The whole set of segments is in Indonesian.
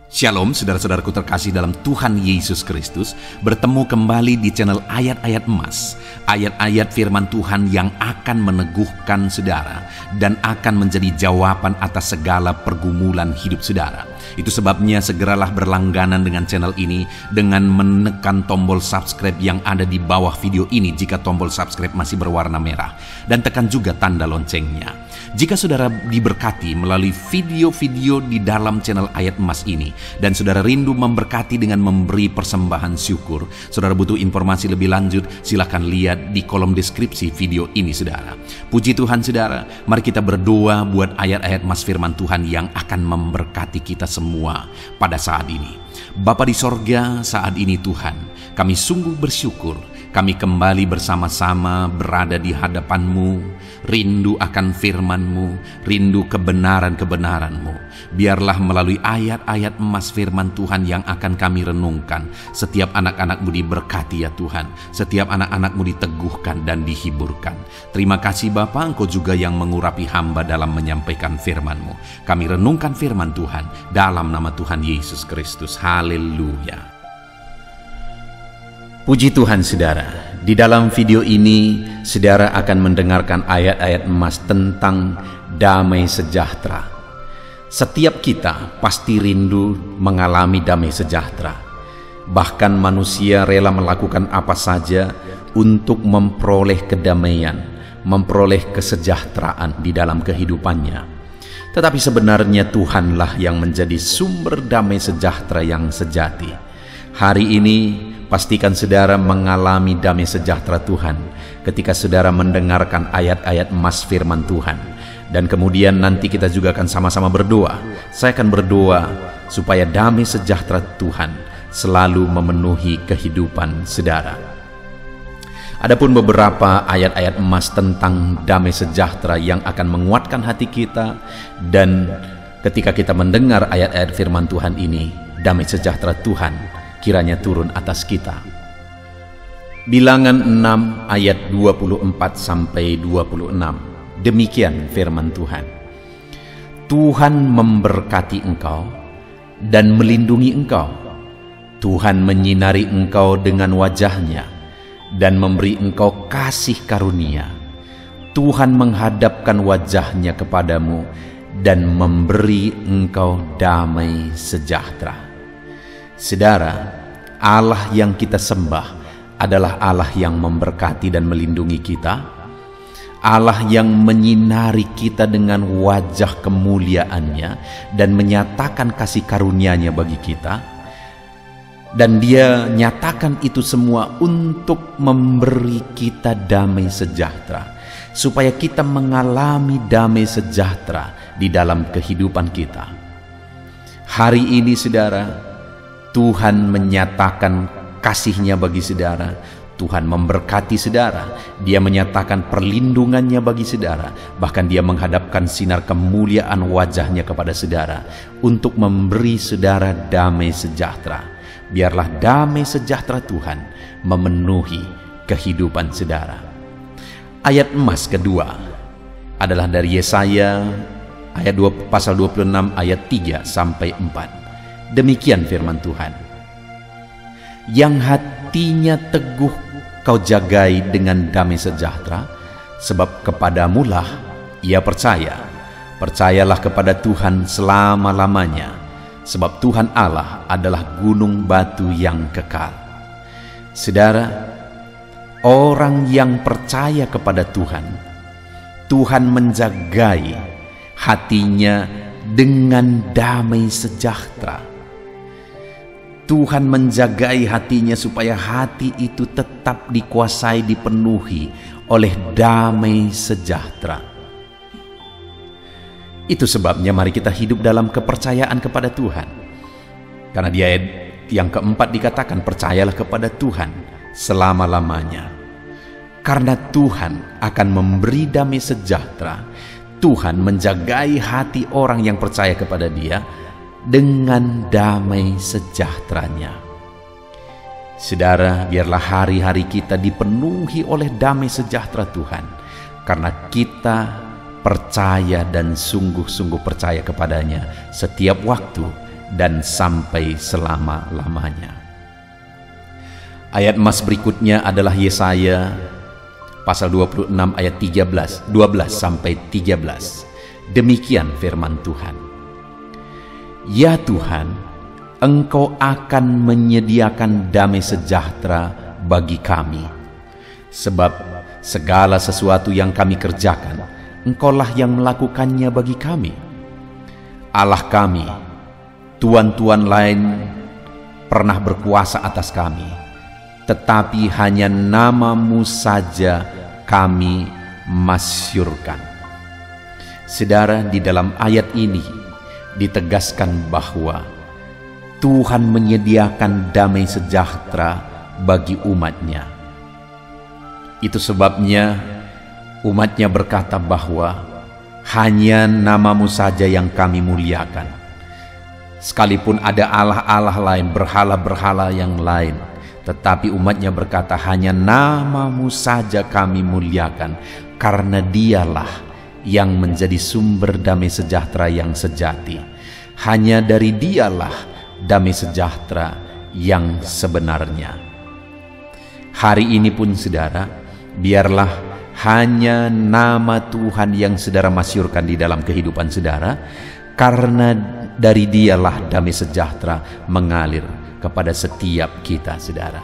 Shalom saudara-saudaraku terkasih dalam Tuhan Yesus Kristus. Bertemu kembali di channel Ayat-Ayat Emas. Ayat-ayat firman Tuhan yang akan meneguhkan saudara dan akan menjadi jawaban atas segala pergumulan hidup saudara. Itu sebabnya segeralah berlangganan dengan channel ini dengan menekan tombol subscribe yang ada di bawah video ini jika tombol subscribe masih berwarna merah, dan tekan juga tanda loncengnya. Jika saudara diberkati melalui video-video di dalam channel Ayat Emas ini, dan saudara rindu memberkati dengan memberi persembahan syukur, saudara butuh informasi lebih lanjut, silakan lihat di kolom deskripsi video ini saudara. Puji Tuhan saudara, mari kita berdoa buat ayat-ayat Mas firman Tuhan yang akan memberkati kita semua pada saat ini. Bapa di sorga, saat ini Tuhan, kami sungguh bersyukur. Kami kembali bersama-sama berada di hadapan-Mu, rindu akan firman-Mu, rindu kebenaran-kebenaran-Mu. Biarlah melalui ayat-ayat emas firman Tuhan yang akan kami renungkan, setiap anak-anak-Mu diberkati ya Tuhan, setiap anak-anak-Mu diteguhkan dan dihiburkan. Terima kasih Bapa, Engkau juga yang mengurapi hamba dalam menyampaikan firman-Mu. Kami renungkan firman Tuhan dalam nama Tuhan Yesus Kristus. Haleluya. Puji Tuhan saudara, di dalam video ini saudara akan mendengarkan ayat-ayat emas tentang damai sejahtera. Setiap kita pasti rindu mengalami damai sejahtera. Bahkan manusia rela melakukan apa saja untuk memperoleh kedamaian, memperoleh kesejahteraan di dalam kehidupannya. Tetapi sebenarnya Tuhanlah yang menjadi sumber damai sejahtera yang sejati. Hari ini pastikan saudara mengalami damai sejahtera Tuhan ketika saudara mendengarkan ayat-ayat emas firman Tuhan. Dan kemudian nanti kita juga akan sama-sama berdoa. Saya akan berdoa supaya damai sejahtera Tuhan selalu memenuhi kehidupan saudara. Adapun beberapa ayat-ayat emas tentang damai sejahtera yang akan menguatkan hati kita, dan ketika kita mendengar ayat-ayat firman Tuhan ini, damai sejahtera Tuhan kiranya turun atas kita. Bilangan 6 ayat 24-26. Demikian firman Tuhan. Tuhan memberkati engkau dan melindungi engkau. Tuhan menyinari engkau dengan wajahnya dan memberi engkau kasih karunia. Tuhan menghadapkan wajahnya kepadamu dan memberi engkau damai sejahtera. Saudara, Allah yang kita sembah adalah Allah yang memberkati dan melindungi kita, Allah yang menyinari kita dengan wajah kemuliaannya dan menyatakan kasih karunia-Nya bagi kita, dan Dia nyatakan itu semua untuk memberi kita damai sejahtera, supaya kita mengalami damai sejahtera di dalam kehidupan kita. Hari ini saudara, Tuhan menyatakan kasih-Nya bagi saudara. Tuhan memberkati saudara. Dia menyatakan perlindungan-Nya bagi saudara. Bahkan Dia menghadapkan sinar kemuliaan wajah-Nya kepada saudara untuk memberi saudara damai sejahtera. Biarlah damai sejahtera Tuhan memenuhi kehidupan saudara. Ayat emas kedua adalah dari Yesaya ayat 2, pasal 26 ayat 3-4. Demikian firman Tuhan. Yang hatinya teguh kau jagai dengan damai sejahtera, sebab kepadamulah ia percaya. Percayalah kepada Tuhan selama-lamanya, sebab Tuhan Allah adalah gunung batu yang kekal. Saudara, orang yang percaya kepada Tuhan, Tuhan menjagai hatinya dengan damai sejahtera. Tuhan menjagai hatinya supaya hati itu tetap dikuasai, dipenuhi oleh damai sejahtera. Itu sebabnya mari kita hidup dalam kepercayaan kepada Tuhan. Karena di ayat yang keempat dikatakan, percayalah kepada Tuhan selama-lamanya. Karena Tuhan akan memberi damai sejahtera. Tuhan menjagai hati orang yang percaya kepada Dia dengan damai sejahtera-Nya. Saudara, biarlah hari-hari kita dipenuhi oleh damai sejahtera Tuhan, karena kita percaya dan sungguh-sungguh percaya kepadanya setiap waktu dan sampai selama-lamanya. Ayat emas berikutnya adalah Yesaya pasal 26 ayat 12 sampai 13. Demikian firman Tuhan. Ya Tuhan, Engkau akan menyediakan damai sejahtera bagi kami, sebab segala sesuatu yang kami kerjakan, Engkaulah yang melakukannya bagi kami. Allah kami, tuan-tuan lain pernah berkuasa atas kami, tetapi hanya nama-Mu saja kami masyurkan. Saudara, di dalam ayat ini ditegaskan bahwa Tuhan menyediakan damai sejahtera bagi umat-Nya. Itu sebabnya umat-Nya berkata bahwa hanya nama-Mu saja yang kami muliakan. Sekalipun ada Allah-Allah lain, berhala-berhala yang lain, tetapi umat-Nya berkata hanya nama-Mu saja kami muliakan, karena Dialah yang menjadi sumber damai sejahtera yang sejati. Hanya dari Dialah damai sejahtera yang sebenarnya. Hari ini pun saudara, biarlah hanya nama Tuhan yang saudara masyurkan di dalam kehidupan saudara, karena dari Dialah damai sejahtera mengalir kepada setiap kita saudara.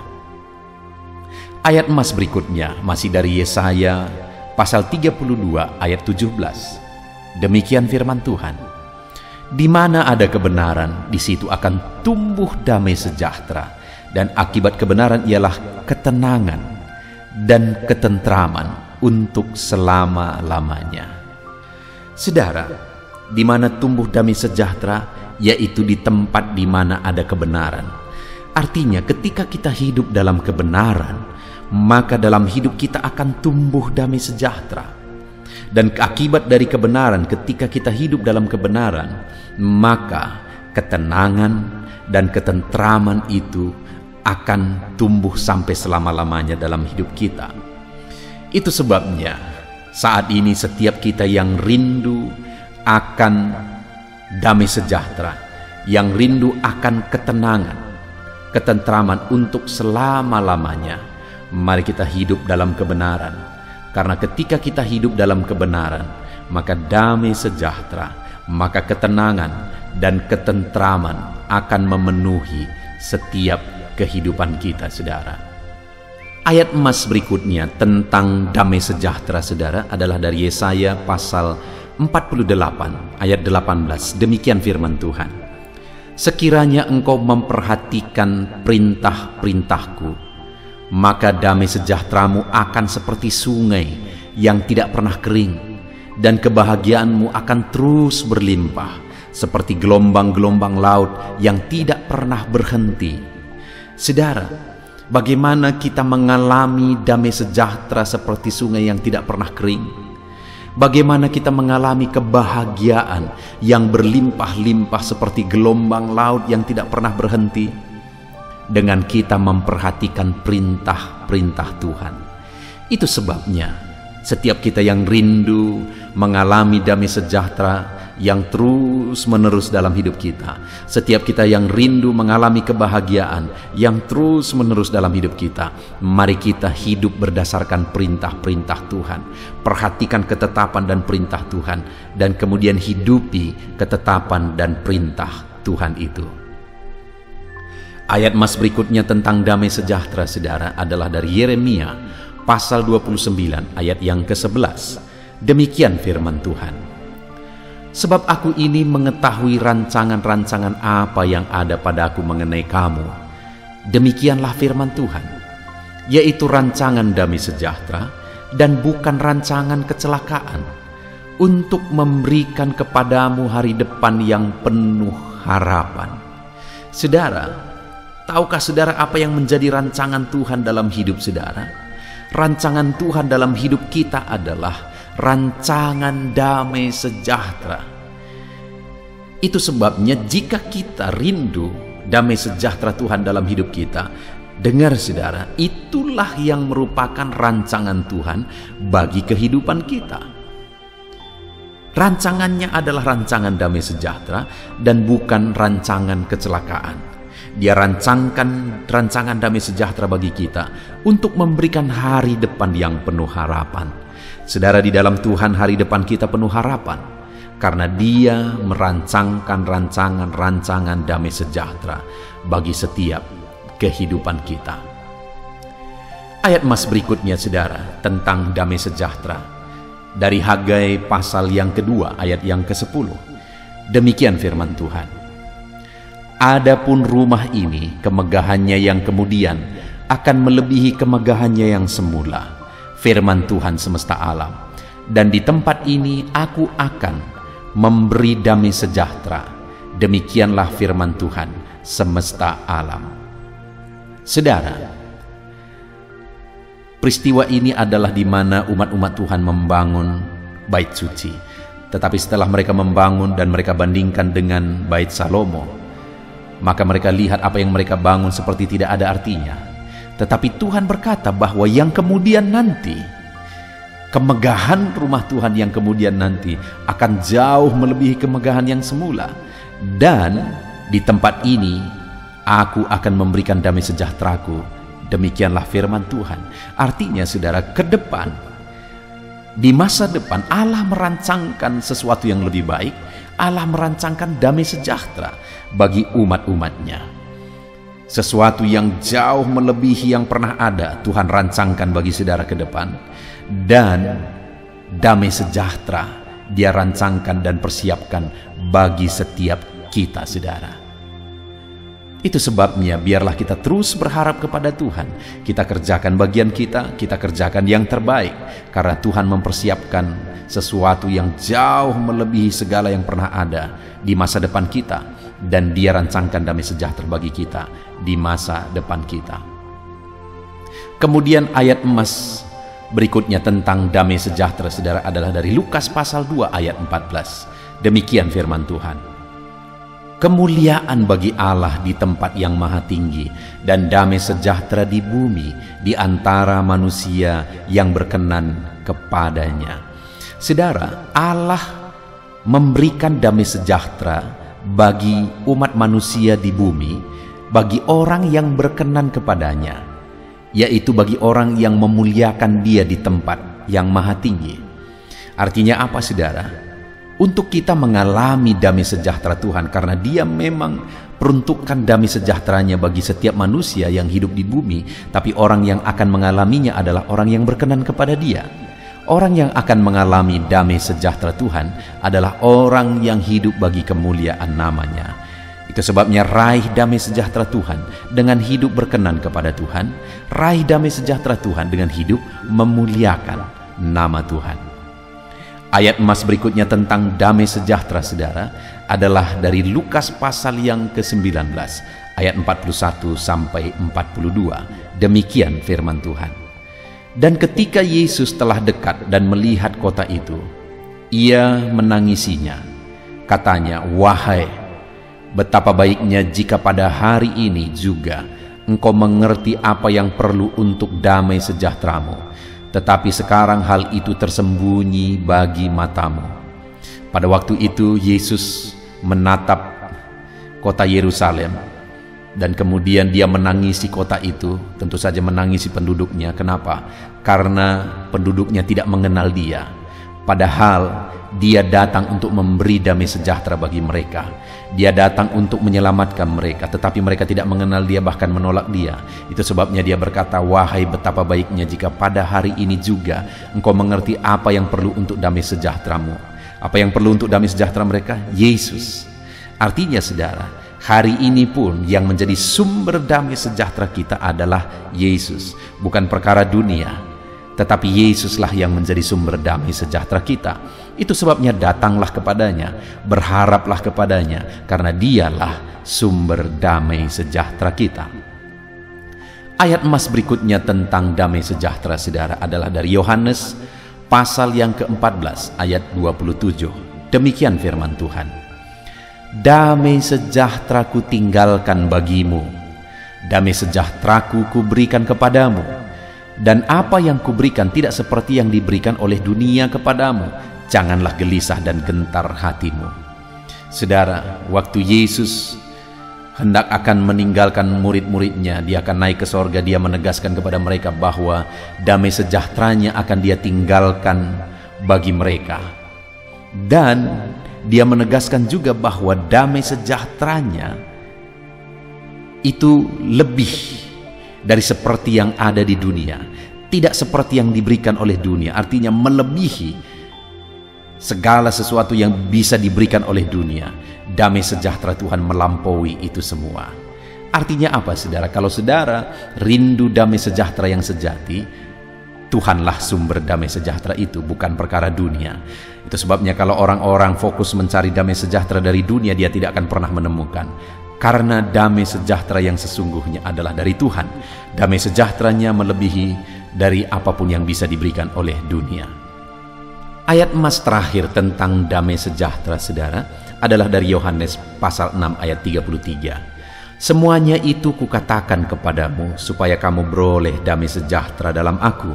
Ayat emas berikutnya masih dari Yesaya pasal 32 ayat 17. Demikian firman Tuhan. Di mana ada kebenaran, di situ akan tumbuh damai sejahtera, dan akibat kebenaran ialah ketenangan dan ketentraman untuk selama-lamanya. Saudara, di mana tumbuh damai sejahtera, yaitu di tempat di mana ada kebenaran. Artinya ketika kita hidup dalam kebenaran, maka dalam hidup kita akan tumbuh damai sejahtera. Dan akibat dari kebenaran, ketika kita hidup dalam kebenaran, maka ketenangan dan ketentraman itu akan tumbuh sampai selama-lamanya dalam hidup kita. Itu sebabnya saat ini setiap kita yang rindu akan damai sejahtera, yang rindu akan ketenangan, ketentraman untuk selama-lamanya, mari kita hidup dalam kebenaran. Karena ketika kita hidup dalam kebenaran, maka damai sejahtera, maka ketenangan dan ketentraman akan memenuhi setiap kehidupan kita, saudara. Ayat emas berikutnya tentang damai sejahtera, saudara, adalah dari Yesaya pasal 48 ayat 18. Demikian firman Tuhan. Sekiranya engkau memperhatikan perintah-perintahku, maka damai sejahteramu akan seperti sungai yang tidak pernah kering, dan kebahagiaanmu akan terus berlimpah seperti gelombang-gelombang laut yang tidak pernah berhenti. Saudara, bagaimana kita mengalami damai sejahtera seperti sungai yang tidak pernah kering? Bagaimana kita mengalami kebahagiaan yang berlimpah-limpah seperti gelombang laut yang tidak pernah berhenti? Dengan kita memperhatikan perintah-perintah Tuhan. Itu sebabnya setiap kita yang rindu mengalami damai sejahtera yang terus-menerus dalam hidup kita, setiap kita yang rindu mengalami kebahagiaan yang terus-menerus dalam hidup kita, mari kita hidup berdasarkan perintah-perintah Tuhan. Perhatikan ketetapan dan perintah Tuhan, dan kemudian hidupi ketetapan dan perintah Tuhan itu. Ayat emas berikutnya tentang damai sejahtera, saudara, adalah dari Yeremia pasal 29 ayat yang ke-11. Demikian firman Tuhan. Sebab aku ini mengetahui rancangan-rancangan apa yang ada padaku mengenai kamu. Demikianlah firman Tuhan, yaitu rancangan damai sejahtera dan bukan rancangan kecelakaan, untuk memberikan kepadamu hari depan yang penuh harapan. Saudara, tahukah saudara apa yang menjadi rancangan Tuhan dalam hidup saudara? Rancangan Tuhan dalam hidup kita adalah rancangan damai sejahtera. Itu sebabnya jika kita rindu damai sejahtera Tuhan dalam hidup kita, dengar saudara, itulah yang merupakan rancangan Tuhan bagi kehidupan kita. Rancangannya adalah rancangan damai sejahtera dan bukan rancangan kecelakaan. Dia rancangkan rancangan damai sejahtera bagi kita untuk memberikan hari depan yang penuh harapan. Saudara, di dalam Tuhan hari depan kita penuh harapan, karena Dia merancangkan rancangan damai sejahtera bagi setiap kehidupan kita. Ayat emas berikutnya, saudara, tentang damai sejahtera dari Hagai pasal yang kedua ayat yang ke-10. Demikian firman Tuhan. Adapun rumah ini, kemegahannya yang kemudian akan melebihi kemegahannya yang semula, firman Tuhan semesta alam. Dan di tempat ini aku akan memberi damai sejahtera. Demikianlah firman Tuhan semesta alam. Saudara, peristiwa ini adalah di mana umat-umat Tuhan membangun bait suci. Tetapi setelah mereka membangun dan mereka bandingkan dengan bait Salomo, maka mereka lihat apa yang mereka bangun seperti tidak ada artinya. Tetapi Tuhan berkata bahwa yang kemudian nanti, kemegahan rumah Tuhan yang kemudian nanti akan jauh melebihi kemegahan yang semula. Dan di tempat ini aku akan memberikan damai sejahteraku. Demikianlah firman Tuhan. Artinya, saudara, ke depan, di masa depan Allah merancangkan sesuatu yang lebih baik. Allah merancangkan damai sejahtera bagi umat-umatnya. Sesuatu yang jauh melebihi yang pernah ada Tuhan rancangkan bagi saudara ke depan. Dan damai sejahtera Dia rancangkan dan persiapkan bagi setiap kita, saudara. Itu sebabnya biarlah kita terus berharap kepada Tuhan. Kita kerjakan bagian kita kerjakan yang terbaik. Karena Tuhan mempersiapkan sesuatu yang jauh melebihi segala yang pernah ada di masa depan kita. Dan Dia rancangkan damai sejahtera bagi kita di masa depan kita. Kemudian ayat emas berikutnya tentang damai sejahtera, saudara, adalah dari Lukas pasal 2 ayat 14. Demikian firman Tuhan. Kemuliaan bagi Allah di tempat yang maha tinggi, dan damai sejahtera di bumi di antara manusia yang berkenan kepadanya. Saudara, Allah memberikan damai sejahtera bagi umat manusia di bumi, bagi orang yang berkenan kepadanya, yaitu bagi orang yang memuliakan Dia di tempat yang maha tinggi. Artinya apa, saudara? Untuk kita mengalami damai sejahtera Tuhan, karena Dia memang peruntukkan damai sejahteranya bagi setiap manusia yang hidup di bumi. Tapi orang yang akan mengalaminya adalah orang yang berkenan kepada Dia. Orang yang akan mengalami damai sejahtera Tuhan adalah orang yang hidup bagi kemuliaan namanya. Itu sebabnya raih damai sejahtera Tuhan dengan hidup berkenan kepada Tuhan. Raih damai sejahtera Tuhan dengan hidup memuliakan nama Tuhan. Ayat emas berikutnya tentang damai sejahtera, saudara, adalah dari Lukas pasal yang ke-19 ayat 41 sampai 42. Demikian firman Tuhan. Dan ketika Yesus telah dekat dan melihat kota itu, Ia menangisinya. Katanya, "Wahai, betapa baiknya jika pada hari ini juga engkau mengerti apa yang perlu untuk damai sejahteramu. Tetapi sekarang hal itu tersembunyi bagi matamu." Pada waktu itu Yesus menatap kota Yerusalem, dan kemudian Dia menangisi kota itu. Tentu saja menangisi penduduknya. Kenapa? Karena penduduknya tidak mengenal Dia. Padahal Dia datang untuk memberi damai sejahtera bagi mereka. Dia datang untuk menyelamatkan mereka, tetapi mereka tidak mengenal Dia, bahkan menolak Dia. Itu sebabnya Dia berkata, "Wahai, betapa baiknya jika pada hari ini juga engkau mengerti apa yang perlu untuk damai sejahteramu." Apa yang perlu untuk damai sejahtera mereka? Yesus. Artinya, saudara, hari ini pun yang menjadi sumber damai sejahtera kita adalah Yesus. Bukan perkara dunia, tetapi Yesuslah yang menjadi sumber damai sejahtera kita. Itu sebabnya datanglah kepadanya, berharaplah kepadanya, karena Dialah sumber damai sejahtera kita. Ayat emas berikutnya tentang damai sejahtera, saudara, adalah dari Yohanes pasal yang ke-14 ayat 27. Demikian firman Tuhan. "Damai sejahtera ku tinggalkan bagimu, damai sejahtera ku berikan kepadamu. Dan apa yang kuberikan tidak seperti yang diberikan oleh dunia kepadamu. janganlah gelisah dan gentar hatimu. Saudara, waktu Yesus hendak akan meninggalkan murid-muridnya, dia akan naik ke sorga, dia menegaskan kepada mereka bahwa damai sejahteranya akan dia tinggalkan bagi mereka. Dan dia menegaskan juga bahwa damai sejahteranya itu lebih dari seperti yang ada di dunia, tidak seperti yang diberikan oleh dunia, artinya melebihi segala sesuatu yang bisa diberikan oleh dunia. Damai sejahtera Tuhan melampaui itu semua. Artinya apa, saudara? Kalau saudara rindu damai sejahtera yang sejati, Tuhanlah sumber damai sejahtera itu, bukan perkara dunia. Itu sebabnya kalau orang-orang fokus mencari damai sejahtera dari dunia, dia tidak akan pernah menemukan. Karena damai sejahtera yang sesungguhnya adalah dari Tuhan. Damai sejahteranya melebihi dari apapun yang bisa diberikan oleh dunia. Ayat emas terakhir tentang damai sejahtera, saudara, adalah dari Yohanes pasal 6 ayat 33. Semuanya itu kukatakan kepadamu supaya kamu beroleh damai sejahtera dalam aku.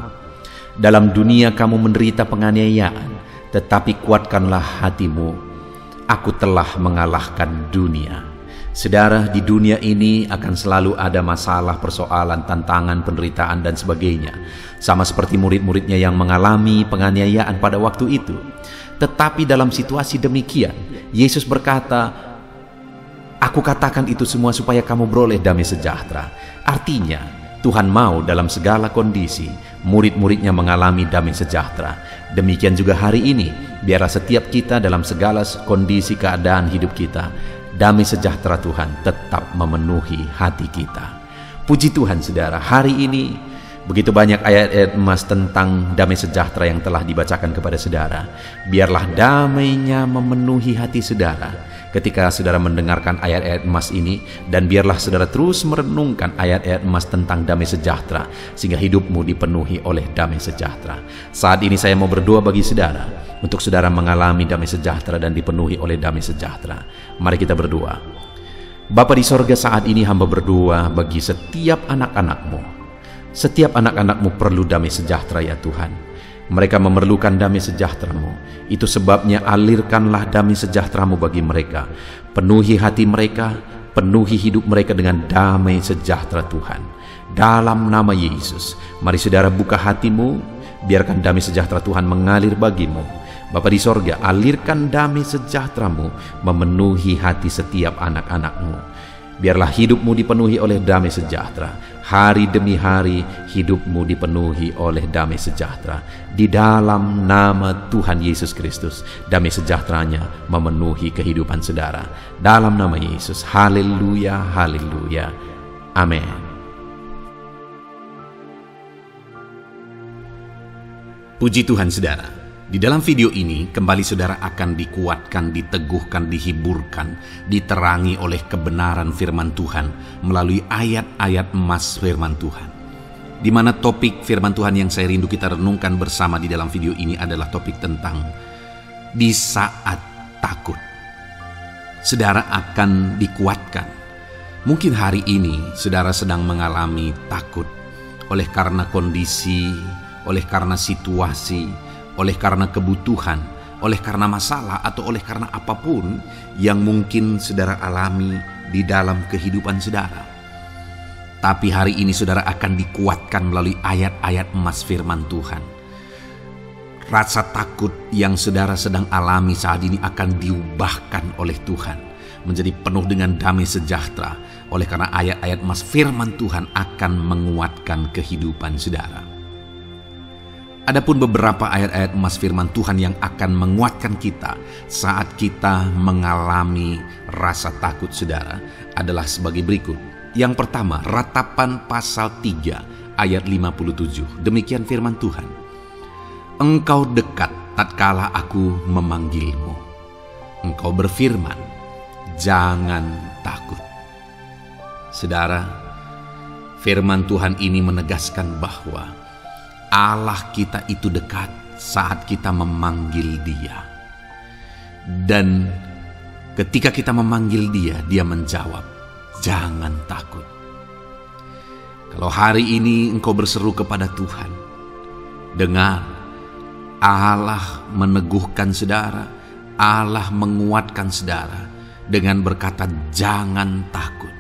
Dalam dunia kamu menderita penganiayaan, tetapi kuatkanlah hatimu. Aku telah mengalahkan dunia. Saudara, di dunia ini akan selalu ada masalah, persoalan, tantangan, penderitaan, dan sebagainya. Sama seperti murid-muridnya yang mengalami penganiayaan pada waktu itu. Tetapi dalam situasi demikian, Yesus berkata, aku katakan itu semua supaya kamu beroleh damai sejahtera. Artinya, Tuhan mau dalam segala kondisi, murid-muridnya mengalami damai sejahtera. Demikian juga hari ini, biarlah setiap kita dalam segala kondisi keadaan hidup kita, damai sejahtera Tuhan tetap memenuhi hati kita. Puji Tuhan, saudara, hari ini begitu banyak ayat-ayat emas tentang damai sejahtera yang telah dibacakan kepada saudara. Biarlah damainya memenuhi hati saudara ketika saudara mendengarkan ayat-ayat emas ini, dan biarlah saudara terus merenungkan ayat-ayat emas tentang damai sejahtera sehingga hidupmu dipenuhi oleh damai sejahtera. Saat ini saya mau berdoa bagi saudara untuk saudara mengalami damai sejahtera dan dipenuhi oleh damai sejahtera. Mari kita berdoa. Bapa di sorga, saat ini hamba berdoa bagi setiap anak-anak-Mu. Setiap anak-anak-Mu perlu damai sejahtera ya Tuhan. Mereka memerlukan damai sejahtera-Mu. Itu sebabnya alirkanlah damai sejahtera-Mu bagi mereka. Penuhi hati mereka, penuhi hidup mereka dengan damai sejahtera Tuhan. Dalam nama Yesus, mari saudara buka hatimu, biarkan damai sejahtera Tuhan mengalir bagimu. Bapa di sorga, alirkan damai sejahtera-Mu memenuhi hati setiap anak-anak-Mu. Biarlah hidupmu dipenuhi oleh damai sejahtera. Hari demi hari hidupmu dipenuhi oleh damai sejahtera. Di dalam nama Tuhan Yesus Kristus, damai sejahteranya memenuhi kehidupan saudara. Dalam nama Yesus, haleluya, haleluya, amin. Puji Tuhan, saudara. Di dalam video ini, kembali saudara akan dikuatkan, diteguhkan, dihiburkan, diterangi oleh kebenaran firman Tuhan melalui ayat-ayat emas firman Tuhan. Di mana topik firman Tuhan yang saya rindu kita renungkan bersama di dalam video ini adalah topik tentang di saat takut. Saudara akan dikuatkan. Mungkin hari ini saudara sedang mengalami takut oleh karena kondisi, oleh karena situasi, oleh karena kebutuhan, oleh karena masalah, atau oleh karena apapun yang mungkin saudara alami di dalam kehidupan saudara. Tapi hari ini saudara akan dikuatkan melalui ayat-ayat emas firman Tuhan. Rasa takut yang saudara sedang alami saat ini akan diubahkan oleh Tuhan menjadi penuh dengan damai sejahtera, oleh karena ayat-ayat emas firman Tuhan akan menguatkan kehidupan saudara. Adapun beberapa ayat-ayat emas firman Tuhan yang akan menguatkan kita saat kita mengalami rasa takut saudara adalah sebagai berikut. Yang pertama, Ratapan pasal 3 ayat 57. Demikian firman Tuhan. Engkau dekat tatkala aku memanggilmu. Engkau berfirman, jangan takut. Saudara, firman Tuhan ini menegaskan bahwa Allah kita itu dekat saat kita memanggil Dia. Dan ketika kita memanggil Dia, Dia menjawab, jangan takut. Kalau hari ini engkau berseru kepada Tuhan, dengar, Allah meneguhkan saudara, Allah menguatkan saudara dengan berkata, jangan takut.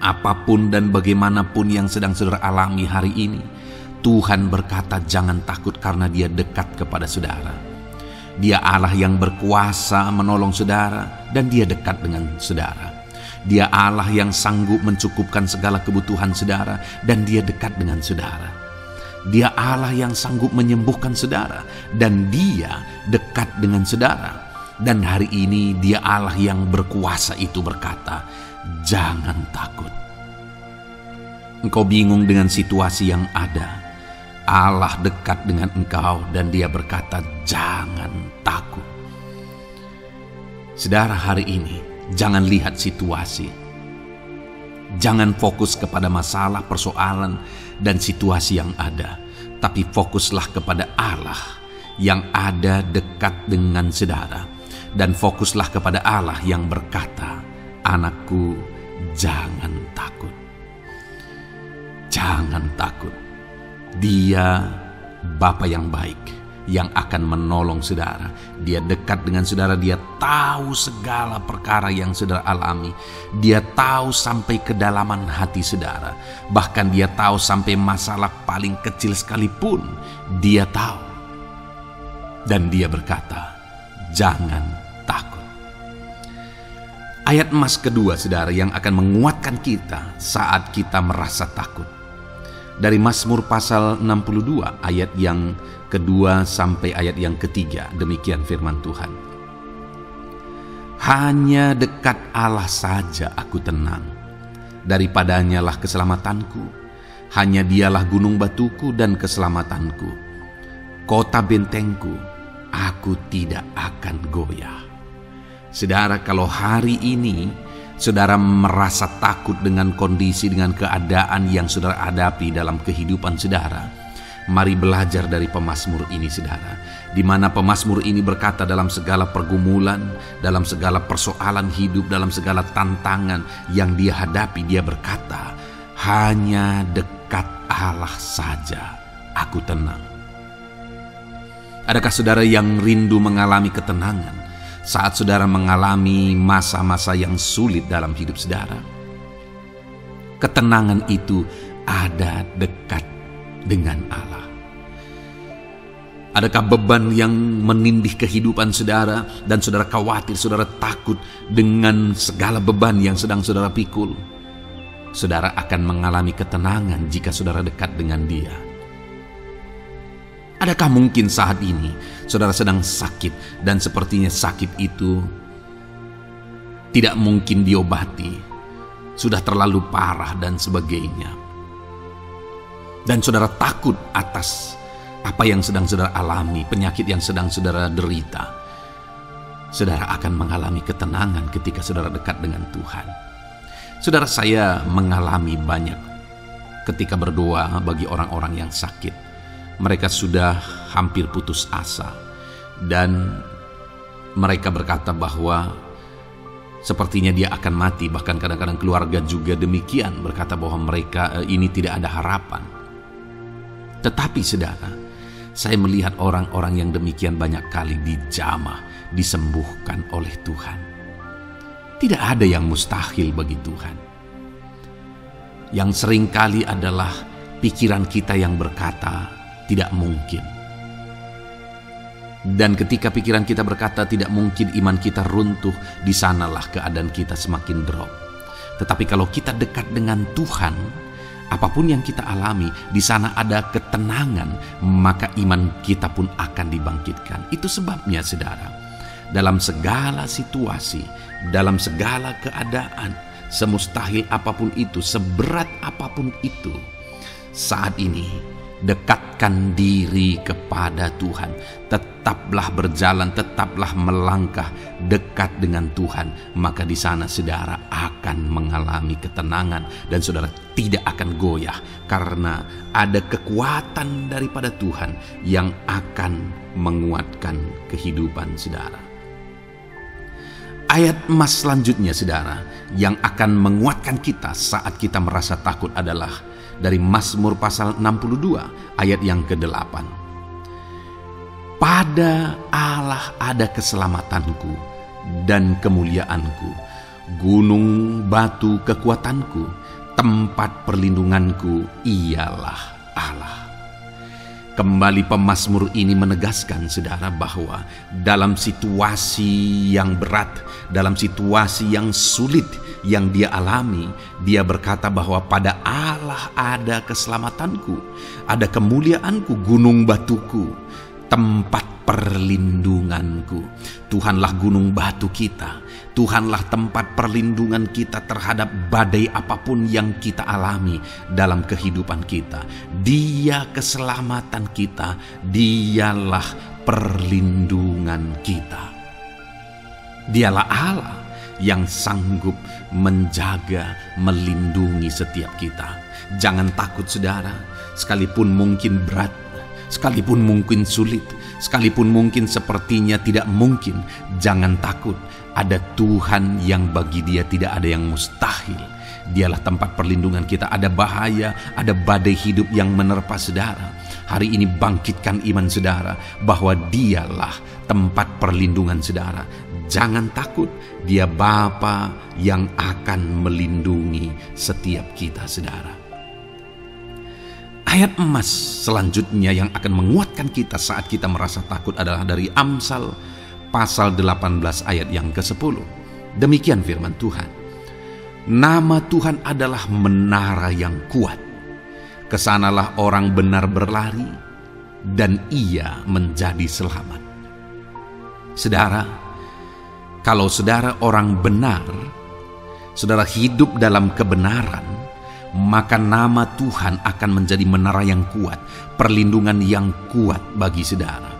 Apapun dan bagaimanapun yang sedang saudara alami hari ini, Tuhan berkata jangan takut karena Dia dekat kepada saudara. Dia Allah yang berkuasa menolong saudara dan Dia dekat dengan saudara. Dia Allah yang sanggup mencukupkan segala kebutuhan saudara dan Dia dekat dengan saudara. Dia Allah yang sanggup menyembuhkan saudara dan Dia dekat dengan saudara. Dan hari ini Dia Allah yang berkuasa itu berkata, jangan takut. Engkau bingung dengan situasi yang ada. Allah dekat dengan engkau dan Dia berkata, jangan takut. Saudara, hari ini jangan lihat situasi. Jangan fokus kepada masalah, persoalan, dan situasi yang ada. Tapi fokuslah kepada Allah yang ada dekat dengan saudara. Dan fokuslah kepada Allah yang berkata, anakku, jangan takut. Jangan takut. Dia Bapa yang baik yang akan menolong saudara. Dia dekat dengan saudara. Dia tahu segala perkara yang saudara alami. Dia tahu sampai kedalaman hati saudara. Bahkan Dia tahu sampai masalah paling kecil sekalipun. Dia tahu. Dan Dia berkata, jangan takut. Ayat emas kedua, saudara, yang akan menguatkan kita saat kita merasa takut. Dari Mazmur pasal 62 ayat yang kedua sampai ayat yang ketiga, demikian firman Tuhan. Hanya dekat Allah saja aku tenang, daripadanya lah keselamatanku. Hanya Dialah gunung batuku dan keselamatanku, kota bentengku, aku tidak akan goyah. Saudara, kalau hari ini saudara merasa takut dengan kondisi, dengan keadaan yang saudara hadapi dalam kehidupan saudara, mari belajar dari pemazmur ini, saudara. Di mana pemazmur ini berkata dalam segala pergumulan, dalam segala persoalan hidup, dalam segala tantangan yang dia hadapi, dia berkata, hanya dekat Allah saja aku tenang. Adakah saudara yang rindu mengalami ketenangan saat saudara mengalami masa-masa yang sulit dalam hidup saudara? Ketenangan itu ada dekat dengan Allah. Adakah beban yang menindih kehidupan saudara dan saudara khawatir, saudara takut dengan segala beban yang sedang saudara pikul? Saudara akan mengalami ketenangan jika saudara dekat dengan Dia. Adakah mungkin saat ini saudara sedang sakit dan sepertinya sakit itu tidak mungkin diobati, sudah terlalu parah dan sebagainya, dan saudara takut atas apa yang sedang saudara alami, penyakit yang sedang saudara derita? Saudara akan mengalami ketenangan ketika saudara dekat dengan Tuhan. Saudara, saya mengalami banyak ketika berdoa bagi orang-orang yang sakit. Mereka sudah hampir putus asa dan mereka berkata bahwa sepertinya dia akan mati. Bahkan kadang-kadang keluarga juga demikian, berkata bahwa mereka ini tidak ada harapan. Tetapi saudara, saya melihat orang-orang yang demikian banyak kali dijamah, disembuhkan oleh Tuhan. Tidak ada yang mustahil bagi Tuhan. Yang seringkali adalah pikiran kita yang berkata tidak mungkin. Dan ketika pikiran kita berkata tidak mungkin, iman kita runtuh, di sanalah keadaan kita semakin drop. Tetapi kalau kita dekat dengan Tuhan, apapun yang kita alami, di sana ada ketenangan, maka iman kita pun akan dibangkitkan. Itu sebabnya saudara, dalam segala situasi, dalam segala keadaan, semustahil apapun itu, seberat apapun itu, saat ini dekatkan diri kepada Tuhan. Tetaplah berjalan, tetaplah melangkah dekat dengan Tuhan. Maka di sana saudara akan mengalami ketenangan dan saudara tidak akan goyah, karena ada kekuatan daripada Tuhan yang akan menguatkan kehidupan saudara. Ayat emas selanjutnya saudara yang akan menguatkan kita saat kita merasa takut adalah dari Mazmur pasal 62 ayat yang ke-8. Pada Allah ada keselamatanku dan kemuliaanku, gunung batu kekuatanku, tempat perlindunganku ialah Allah. Kembali pemazmur ini menegaskan, saudara, bahwa dalam situasi yang berat, dalam situasi yang sulit yang dia alami, dia berkata bahwa pada Allah ada keselamatanku, ada kemuliaanku, gunung batuku, tempat perlindunganku. Tuhanlah gunung batu kita. Tuhanlah tempat perlindungan kita terhadap badai apapun yang kita alami dalam kehidupan kita. Dia keselamatan kita, dialah perlindungan kita. Dialah Allah yang sanggup menjaga, melindungi setiap kita. Jangan takut, saudara, sekalipun mungkin berat, sekalipun mungkin sulit, sekalipun mungkin sepertinya tidak mungkin, jangan takut. Ada Tuhan yang bagi dia tidak ada yang mustahil. Dialah tempat perlindungan kita. Ada bahaya, ada badai hidup yang menerpa saudara. Hari ini bangkitkan iman saudara bahwa dialah tempat perlindungan saudara. Jangan takut, dia Bapa yang akan melindungi setiap kita, saudara. Ayat emas selanjutnya yang akan menguatkan kita saat kita merasa takut adalah dari Amsal pasal 18 ayat yang ke-10. Demikian firman Tuhan. Nama Tuhan adalah menara yang kuat. Kesanalah orang benar berlari dan ia menjadi selamat. Saudara, kalau saudara orang benar, saudara hidup dalam kebenaran, maka nama Tuhan akan menjadi menara yang kuat, perlindungan yang kuat bagi saudara.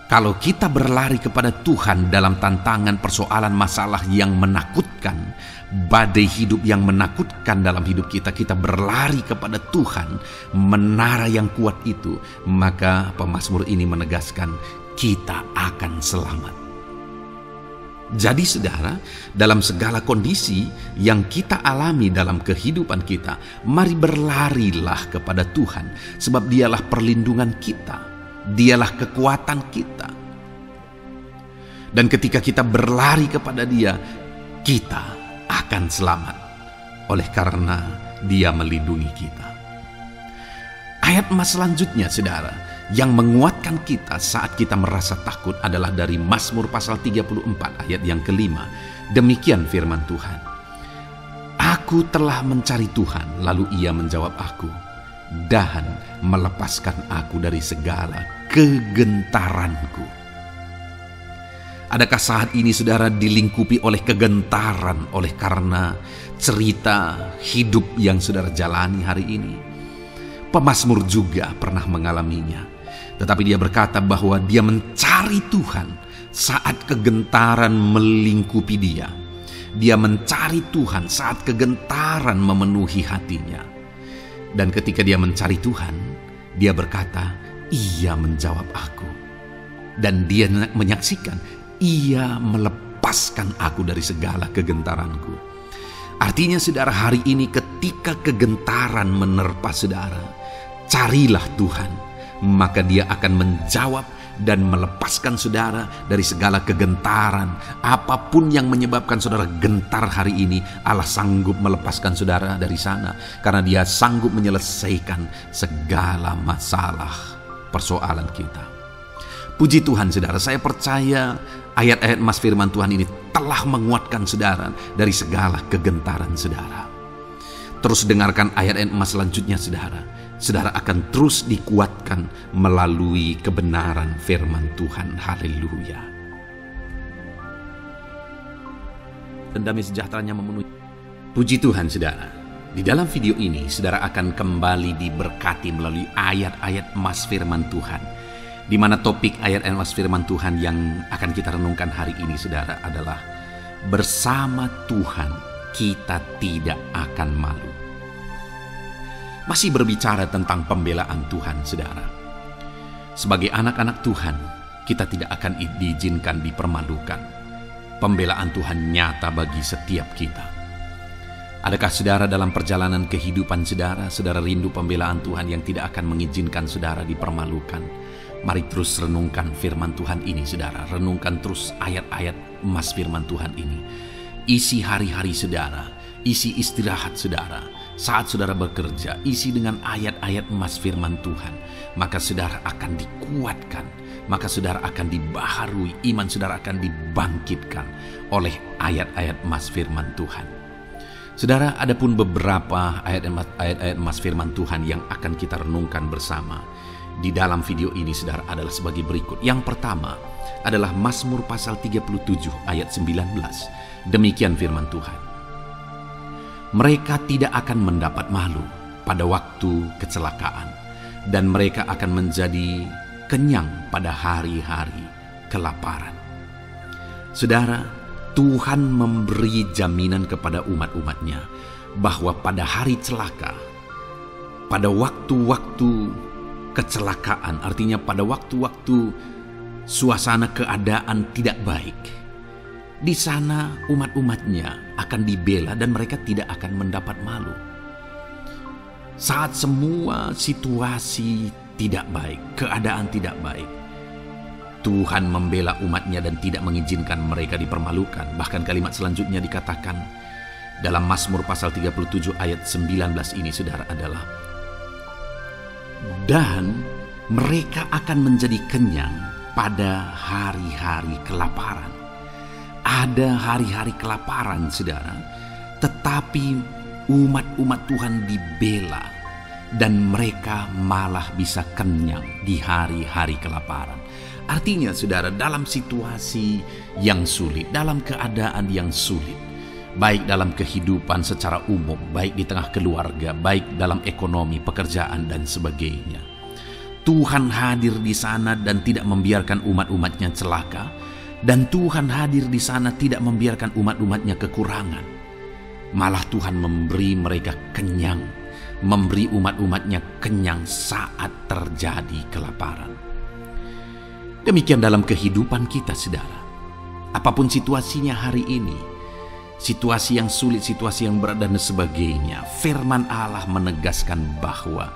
Kalau kita berlari kepada Tuhan dalam tantangan, persoalan, masalah yang menakutkan, badai hidup yang menakutkan dalam hidup kita, kita berlari kepada Tuhan, menara yang kuat itu, maka pemazmur ini menegaskan kita akan selamat. Jadi saudara, dalam segala kondisi yang kita alami dalam kehidupan kita, mari berlarilah kepada Tuhan, sebab dialah perlindungan kita. Dialah kekuatan kita. Dan ketika kita berlari kepada dia, kita akan selamat. Oleh karena dia melindungi kita. Ayat emas selanjutnya, saudara, yang menguatkan kita saat kita merasa takut adalah dari Mazmur pasal 34 ayat yang kelima. Demikian firman Tuhan. Aku telah mencari Tuhan, lalu ia menjawab aku dan melepaskan aku dari segala kegentaranku. Adakah saat ini saudara dilingkupi oleh kegentaran oleh karena cerita hidup yang saudara jalani hari ini? Pemazmur juga pernah mengalaminya. Tetapi dia berkata bahwa dia mencari Tuhan saat kegentaran melingkupi dia. Dia mencari Tuhan saat kegentaran memenuhi hatinya. Dan ketika dia mencari Tuhan, dia berkata, ia menjawab aku. Dan dia menyaksikan, ia melepaskan aku dari segala kegentaranku. Artinya saudara, hari ini ketika kegentaran menerpa saudara, carilah Tuhan, maka dia akan menjawab dan melepaskan saudara dari segala kegentaran. Apapun yang menyebabkan saudara gentar hari ini, Allah sanggup melepaskan saudara dari sana, karena dia sanggup menyelesaikan segala masalah persoalan kita. Puji Tuhan saudara, saya percaya ayat-ayat emas firman Tuhan ini telah menguatkan saudara dari segala kegentaran saudara. Terus dengarkan ayat-ayat emas selanjutnya saudara. Saudara akan terus dikuatkan melalui kebenaran firman Tuhan. Haleluya. Dan damai sejahteranya memenuhi. Puji Tuhan saudara. Di dalam video ini saudara akan kembali diberkati melalui ayat-ayat emas firman Tuhan. Di mana topik ayat emas firman Tuhan yang akan kita renungkan hari ini saudara adalah bersama Tuhan kita tidak akan malu. Masih berbicara tentang pembelaan Tuhan, saudara. Sebagai anak-anak Tuhan, kita tidak akan diizinkan dipermalukan. Pembelaan Tuhan nyata bagi setiap kita. Adakah saudara dalam perjalanan kehidupan saudara rindu pembelaan Tuhan yang tidak akan mengizinkan saudara dipermalukan? Mari terus renungkan firman Tuhan ini, saudara. Renungkan terus ayat-ayat emas firman Tuhan ini. Isi hari-hari saudara, isi istirahat saudara, saat saudara bekerja, isi dengan ayat-ayat emas firman Tuhan. Maka saudara akan dikuatkan, maka saudara akan dibaharui, iman saudara akan dibangkitkan oleh ayat-ayat emas firman Tuhan. Saudara, ada pun beberapa ayat-ayat emas firman Tuhan yang akan kita renungkan bersama di dalam video ini, saudara, adalah sebagai berikut. Yang pertama adalah Mazmur pasal 37 ayat 19. Demikian firman Tuhan. Mereka tidak akan mendapat malu pada waktu kecelakaan, dan mereka akan menjadi kenyang pada hari-hari kelaparan. Saudara, Tuhan memberi jaminan kepada umat-umatnya bahwa pada hari celaka, pada waktu-waktu kecelakaan, artinya pada waktu-waktu suasana keadaan tidak baik, di sana umat-umatnya akan dibela dan mereka tidak akan mendapat malu. Saat semua situasi tidak baik, keadaan tidak baik, Tuhan membela umatnya dan tidak mengizinkan mereka dipermalukan. Bahkan kalimat selanjutnya dikatakan dalam Mazmur pasal 37 ayat 19 ini, saudara, adalah dan mereka akan menjadi kenyang pada hari-hari kelaparan. Ada hari-hari kelaparan, saudara, tetapi umat-umat Tuhan dibela dan mereka malah bisa kenyang di hari-hari kelaparan. Artinya, saudara, dalam situasi yang sulit, dalam keadaan yang sulit, baik dalam kehidupan secara umum, baik di tengah keluarga, baik dalam ekonomi, pekerjaan, dan sebagainya, Tuhan hadir di sana dan tidak membiarkan umat-umatnya celaka. Dan Tuhan hadir di sana tidak membiarkan umat-umatnya kekurangan. Malah Tuhan memberi mereka kenyang, memberi umat-umatnya kenyang saat terjadi kelaparan. Demikian dalam kehidupan kita, saudara. Apapun situasinya hari ini, situasi yang sulit, situasi yang berat, dan sebagainya, firman Allah menegaskan bahwa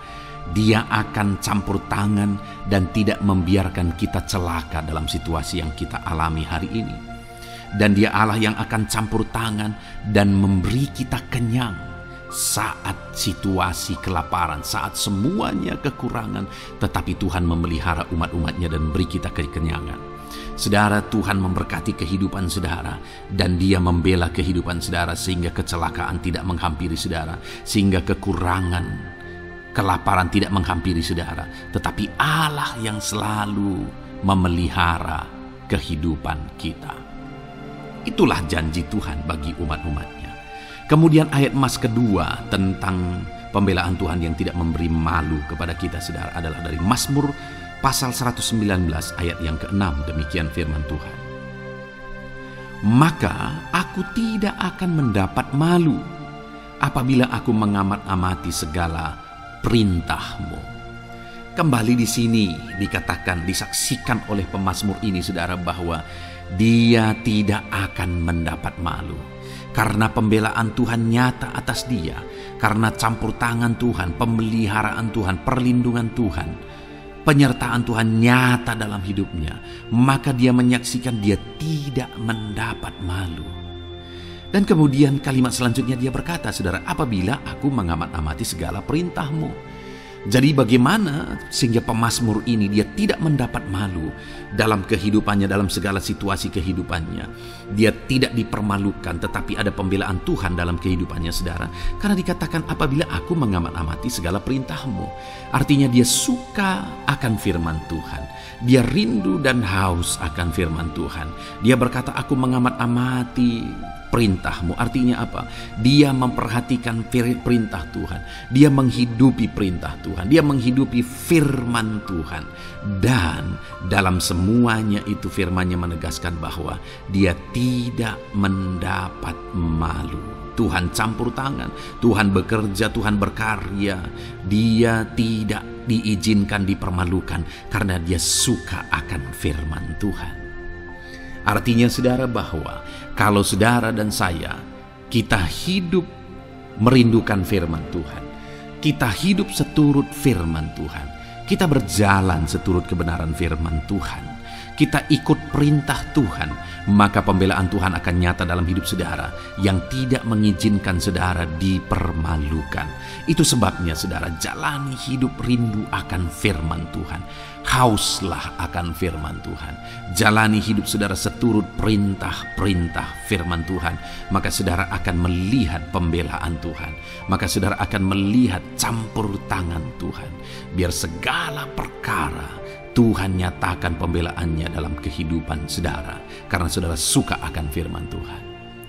Dia akan campur tangan dan tidak membiarkan kita celaka dalam situasi yang kita alami hari ini. Dan Dia Allah yang akan campur tangan dan memberi kita kenyang saat situasi kelaparan, saat semuanya kekurangan, tetapi Tuhan memelihara umat-umatnya dan beri kita kekenyangan. Saudara, Tuhan memberkati kehidupan saudara dan Dia membela kehidupan saudara sehingga kecelakaan tidak menghampiri saudara, sehingga kekurangan, kelaparan tidak menghampiri saudara, tetapi Allah yang selalu memelihara kehidupan kita. Itulah janji Tuhan bagi umat-umatnya. Kemudian ayat emas kedua tentang pembelaan Tuhan yang tidak memberi malu kepada kita, saudara, adalah dari Mazmur pasal 119 ayat yang ke-6. Demikian firman Tuhan. Maka aku tidak akan mendapat malu apabila aku mengamat-amati segala perintah-Mu. Kembali di sini dikatakan, disaksikan oleh pemazmur ini, saudara, bahwa dia tidak akan mendapat malu karena pembelaan Tuhan nyata atas dia, karena campur tangan Tuhan, pemeliharaan Tuhan, perlindungan Tuhan, penyertaan Tuhan nyata dalam hidupnya. Maka dia menyaksikan dia tidak mendapat malu. Dan kemudian kalimat selanjutnya dia berkata, saudara, apabila aku mengamat-amati segala perintah-Mu. Jadi bagaimana sehingga pemazmur ini dia tidak mendapat malu dalam kehidupannya, dalam segala situasi kehidupannya. Dia tidak dipermalukan, tetapi ada pembelaan Tuhan dalam kehidupannya, saudara. Karena dikatakan apabila aku mengamat-amati segala perintah-Mu. Artinya dia suka akan firman Tuhan. Dia rindu dan haus akan firman Tuhan. Dia berkata, aku mengamat-amati perintah-Mu. Artinya apa? Dia memperhatikan perintah Tuhan. Dia menghidupi perintah Tuhan. Dia menghidupi firman Tuhan. Dan dalam semuanya itu firman-Nya menegaskan bahwa dia tidak mendapat malu. Tuhan campur tangan, Tuhan bekerja, Tuhan berkarya. Dia tidak diizinkan dipermalukan karena dia suka akan firman Tuhan. Artinya, saudara, bahwa kalau saudara dan saya, kita hidup merindukan firman Tuhan, kita hidup seturut firman Tuhan, kita berjalan seturut kebenaran firman Tuhan, kita ikut perintah Tuhan, maka pembelaan Tuhan akan nyata dalam hidup saudara yang tidak mengizinkan saudara dipermalukan. Itu sebabnya saudara, jalani hidup rindu akan firman Tuhan. Hauslah akan firman Tuhan. Jalani hidup saudara seturut perintah-perintah firman Tuhan, maka saudara akan melihat pembelaan Tuhan. Maka saudara akan melihat campur tangan Tuhan. Biar segala perkara Tuhan nyatakan pembelaannya dalam kehidupan saudara, karena saudara suka akan firman Tuhan.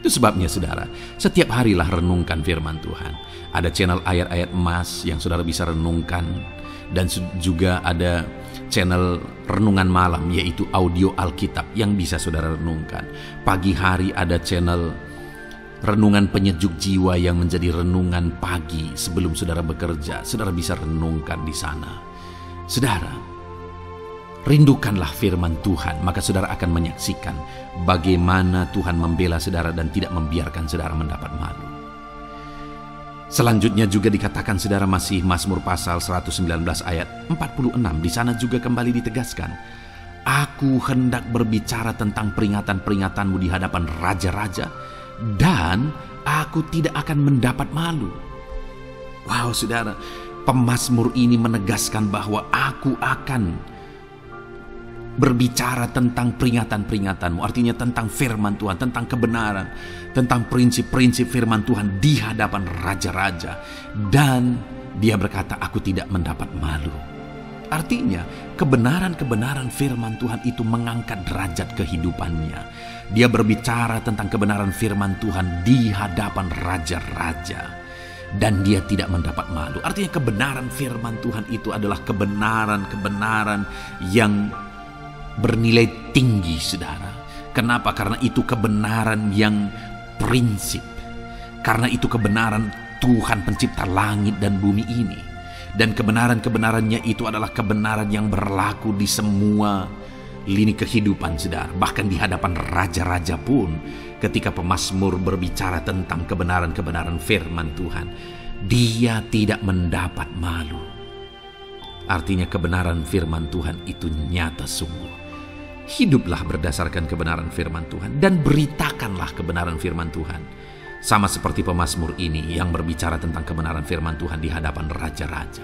Itu sebabnya saudara, setiap harilah renungkan firman Tuhan. Ada channel ayat-ayat emas yang saudara bisa renungkan, dan juga ada channel renungan malam, yaitu audio Alkitab yang bisa saudara renungkan. Pagi hari ada channel renungan penyejuk jiwa yang menjadi renungan pagi sebelum saudara bekerja. Saudara bisa renungkan di sana. Saudara, rindukanlah firman Tuhan, maka saudara akan menyaksikan bagaimana Tuhan membela saudara dan tidak membiarkan saudara mendapat malu. Selanjutnya juga dikatakan saudara, masih Mazmur pasal 119 ayat 46. Di sana juga kembali ditegaskan, aku hendak berbicara tentang peringatan-peringatanmu di hadapan raja-raja, dan aku tidak akan mendapat malu. Wow saudara, pemazmur ini menegaskan bahwa aku akan berbicara tentang peringatan-peringatanmu, artinya tentang firman Tuhan, tentang kebenaran, tentang prinsip-prinsip firman Tuhan di hadapan raja-raja. Dan dia berkata, aku tidak mendapat malu. Artinya kebenaran-kebenaran firman Tuhan itu mengangkat derajat kehidupannya. Dia berbicara tentang kebenaran firman Tuhan di hadapan raja-raja, dan dia tidak mendapat malu. Artinya kebenaran firman Tuhan itu adalah kebenaran-kebenaran yang bernilai tinggi saudara. Kenapa? Karena itu kebenaran yang prinsip. Karena itu kebenaran Tuhan pencipta langit dan bumi ini. Dan kebenaran-kebenarannya itu adalah kebenaran yang berlaku di semua lini kehidupan saudara. Bahkan di hadapan raja-raja pun, ketika pemazmur berbicara tentang kebenaran-kebenaran firman Tuhan, dia tidak mendapat malu. Artinya kebenaran firman Tuhan itu nyata sungguh. Hiduplah berdasarkan kebenaran firman Tuhan dan beritakanlah kebenaran firman Tuhan. Sama seperti pemazmur ini yang berbicara tentang kebenaran firman Tuhan di hadapan raja-raja.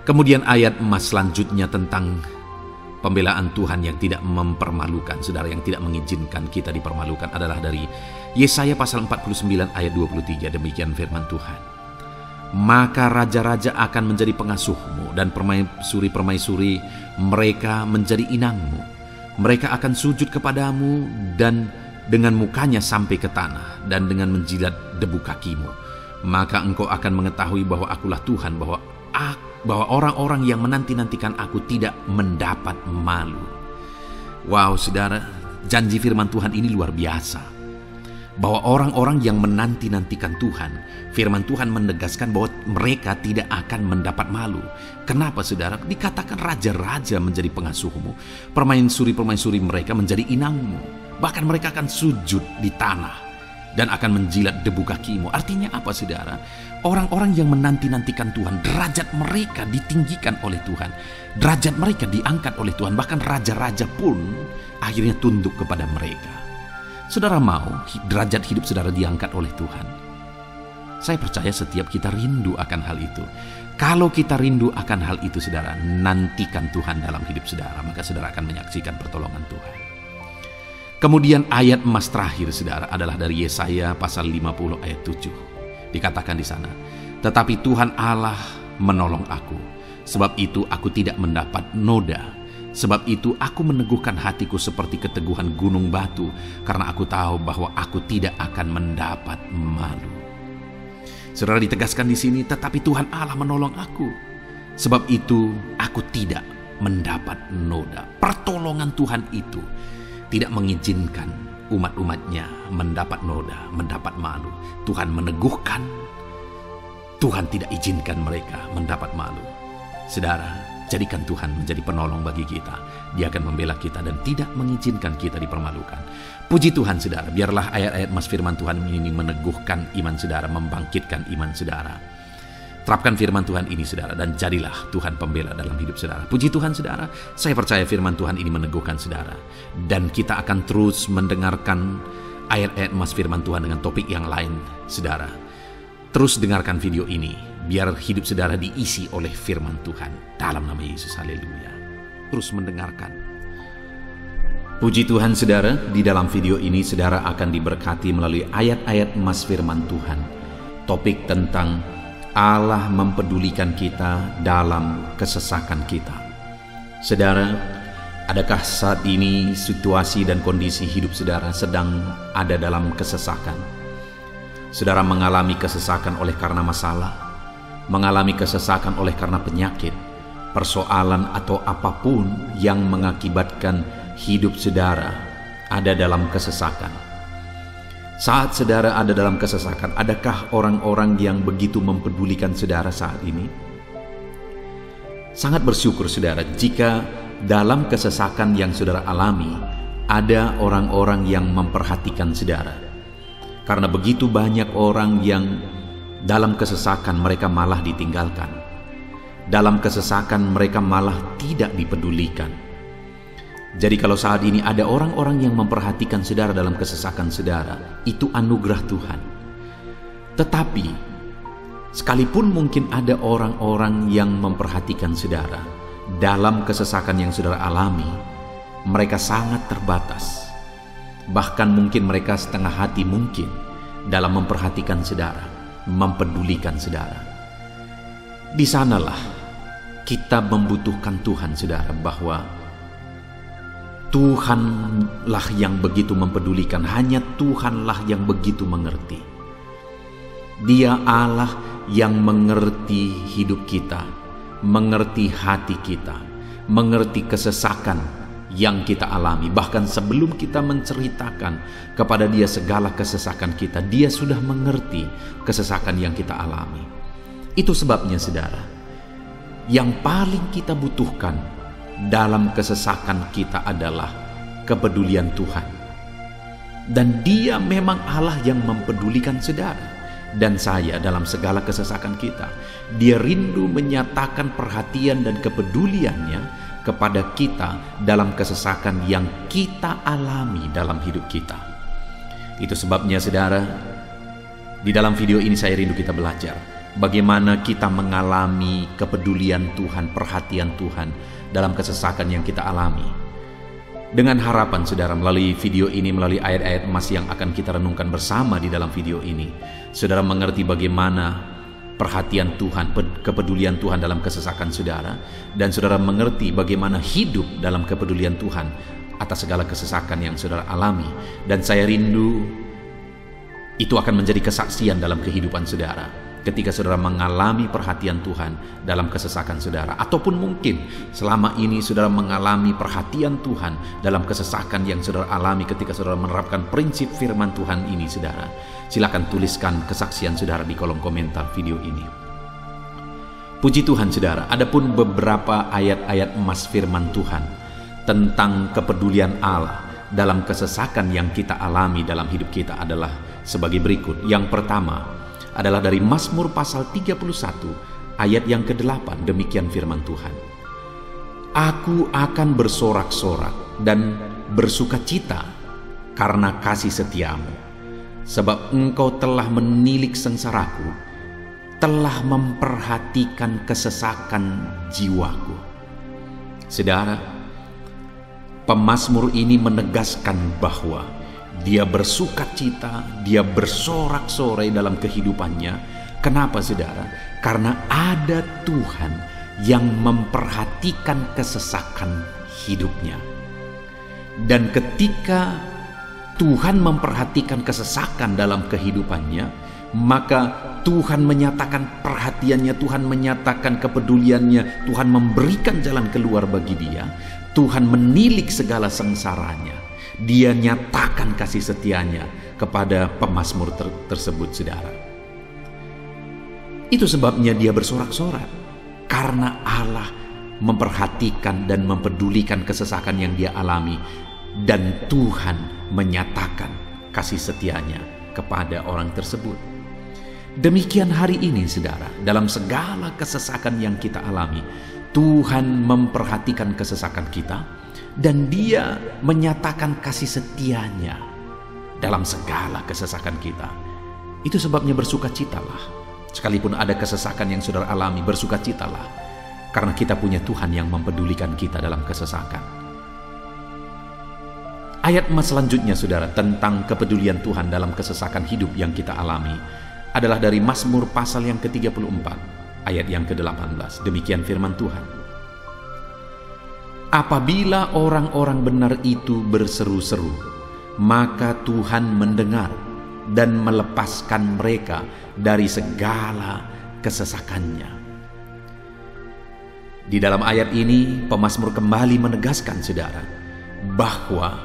Kemudian ayat emas selanjutnya tentang pembelaan Tuhan yang tidak mempermalukan, saudara, yang tidak mengizinkan kita dipermalukan adalah dari Yesaya pasal 49 ayat 23. Demikian firman Tuhan. Maka raja-raja akan menjadi pengasuhmu, dan permaisuri-permaisuri mereka menjadi inangmu. Mereka akan sujud kepadamu dan dengan mukanya sampai ke tanah, dan dengan menjilat debu kakimu. Maka engkau akan mengetahui bahwa akulah Tuhan, bahwa orang-orang yang menanti-nantikan aku tidak mendapat malu. Wow saudara, janji firman Tuhan ini luar biasa. Bahwa orang-orang yang menanti-nantikan Tuhan, firman Tuhan menegaskan bahwa mereka tidak akan mendapat malu. Kenapa saudara? Dikatakan raja-raja menjadi pengasuhmu, permaisuri-permaisuri mereka menjadi inangmu. Bahkan mereka akan sujud di tanah dan akan menjilat debu kakimu. Artinya apa saudara? Orang-orang yang menanti-nantikan Tuhan, derajat mereka ditinggikan oleh Tuhan, derajat mereka diangkat oleh Tuhan. Bahkan raja-raja pun akhirnya tunduk kepada mereka. Saudara mau derajat hidup saudara diangkat oleh Tuhan? Saya percaya setiap kita rindu akan hal itu. Kalau kita rindu akan hal itu saudara, nantikan Tuhan dalam hidup saudara, maka saudara akan menyaksikan pertolongan Tuhan. Kemudian ayat emas terakhir saudara adalah dari Yesaya pasal 50 ayat 7. Dikatakan di sana, tetapi Tuhan Allah menolong aku, sebab itu aku tidak mendapat noda. Sebab itu aku meneguhkan hatiku seperti keteguhan gunung batu, karena aku tahu bahwa aku tidak akan mendapat malu. Saudara, ditegaskan di sini, tetapi Tuhan Allah menolong aku. Sebab itu aku tidak mendapat noda. Pertolongan Tuhan itu tidak mengizinkan umat-umatnya mendapat noda, mendapat malu. Tuhan meneguhkan, Tuhan tidak izinkan mereka mendapat malu. Saudara, jadikan Tuhan menjadi penolong bagi kita. Dia akan membela kita dan tidak mengizinkan kita dipermalukan. Puji Tuhan saudara, biarlah ayat-ayat mas firman Tuhan ini meneguhkan iman saudara, membangkitkan iman saudara. Terapkan firman Tuhan ini saudara, dan jadilah Tuhan pembela dalam hidup saudara. Puji Tuhan saudara, saya percaya firman Tuhan ini meneguhkan saudara. Dan kita akan terus mendengarkan ayat-ayat emas firman Tuhan dengan topik yang lain saudara. Terus dengarkan video ini, biar hidup saudara diisi oleh firman Tuhan. Dalam nama Yesus, haleluya. Terus mendengarkan. Puji Tuhan saudara, di dalam video ini saudara akan diberkati melalui ayat-ayat emas firman Tuhan. Topik tentang Allah mempedulikan kita dalam kesesakan kita. Saudara, adakah saat ini situasi dan kondisi hidup saudara sedang ada dalam kesesakan? Saudara mengalami kesesakan oleh karena masalah, mengalami kesesakan oleh karena penyakit, persoalan atau apapun yang mengakibatkan hidup saudara ada dalam kesesakan. Saat saudara ada dalam kesesakan, adakah orang-orang yang begitu mempedulikan saudara saat ini? Sangat bersyukur saudara jika dalam kesesakan yang saudara alami, ada orang-orang yang memperhatikan saudara. Karena begitu banyak orang yang dalam kesesakan mereka malah ditinggalkan. Dalam kesesakan mereka malah tidak dipedulikan. Jadi kalau saat ini ada orang-orang yang memperhatikan saudara dalam kesesakan saudara, itu anugerah Tuhan. Tetapi, sekalipun mungkin ada orang-orang yang memperhatikan saudara dalam kesesakan yang saudara alami, mereka sangat terbatas. Bahkan mungkin mereka setengah hati mungkin dalam memperhatikan saudara, mempedulikan saudara. Di sanalah kita membutuhkan Tuhan saudara, bahwa Tuhanlah yang begitu mempedulikan, hanya Tuhanlah yang begitu mengerti. Dia Allah yang mengerti hidup kita, mengerti hati kita, mengerti kesesakan yang kita alami. Bahkan sebelum kita menceritakan kepada Dia segala kesesakan kita, Dia sudah mengerti kesesakan yang kita alami. Itu sebabnya saudara, yang paling kita butuhkan dalam kesesakan kita adalah kepedulian Tuhan. Dan Dia memang Allah yang mempedulikan saudara dan saya dalam segala kesesakan kita. Dia rindu menyatakan perhatian dan kepeduliannya kepada kita dalam kesesakan yang kita alami dalam hidup kita. Itu sebabnya saudara, di dalam video ini saya rindu kita belajar bagaimana kita mengalami kepedulian Tuhan, perhatian Tuhan dalam kesesakan yang kita alami. Dengan harapan saudara, melalui video ini, melalui ayat-ayat emas yang akan kita renungkan bersama di dalam video ini, saudara mengerti bagaimana perhatian Tuhan, kepedulian Tuhan dalam kesesakan saudara, dan saudara mengerti bagaimana hidup dalam kepedulian Tuhan atas segala kesesakan yang saudara alami. Dan saya rindu itu akan menjadi kesaksian dalam kehidupan saudara ketika saudara mengalami perhatian Tuhan dalam kesesakan saudara. Ataupun mungkin selama ini saudara mengalami perhatian Tuhan dalam kesesakan yang saudara alami ketika saudara menerapkan prinsip firman Tuhan ini saudara. Silakan tuliskan kesaksian saudara di kolom komentar video ini. Puji Tuhan saudara, adapun beberapa ayat-ayat emas firman Tuhan tentang kepedulian Allah dalam kesesakan yang kita alami dalam hidup kita adalah sebagai berikut. Yang pertama adalah dari Mazmur pasal 31 ayat yang ke-8. Demikian firman Tuhan. Aku akan bersorak-sorak dan bersukacita karena kasih setiamu, sebab engkau telah menilik sengsaraku, telah memperhatikan kesesakan jiwaku. Saudara, pemazmur ini menegaskan bahwa dia bersukacita, dia bersorak-sorai dalam kehidupannya. Kenapa saudara? Karena ada Tuhan yang memperhatikan kesesakan hidupnya. Dan ketika Tuhan memperhatikan kesesakan dalam kehidupannya, maka Tuhan menyatakan perhatiannya, Tuhan menyatakan kepeduliannya, Tuhan memberikan jalan keluar bagi dia, Tuhan menilik segala sengsaranya. Dia nyatakan kasih setianya kepada pemazmur tersebut saudara. Itu sebabnya dia bersorak-sorak, karena Allah memperhatikan dan mempedulikan kesesakan yang dia alami, dan Tuhan menyatakan kasih setianya kepada orang tersebut. Demikian hari ini, saudara, dalam segala kesesakan yang kita alami, Tuhan memperhatikan kesesakan kita dan Dia menyatakan kasih setia-Nya dalam segala kesesakan kita. Itu sebabnya bersukacitalah. Sekalipun ada kesesakan yang saudara alami, bersukacitalah, karena kita punya Tuhan yang mempedulikan kita dalam kesesakan. Ayat selanjutnya, saudara, tentang kepedulian Tuhan dalam kesesakan hidup yang kita alami adalah dari Mazmur pasal yang ke-34, ayat yang ke-18. Demikian firman Tuhan. Apabila orang-orang benar itu berseru-seru, maka Tuhan mendengar dan melepaskan mereka dari segala kesesakannya. Di dalam ayat ini, pemazmur kembali menegaskan, saudara, bahwa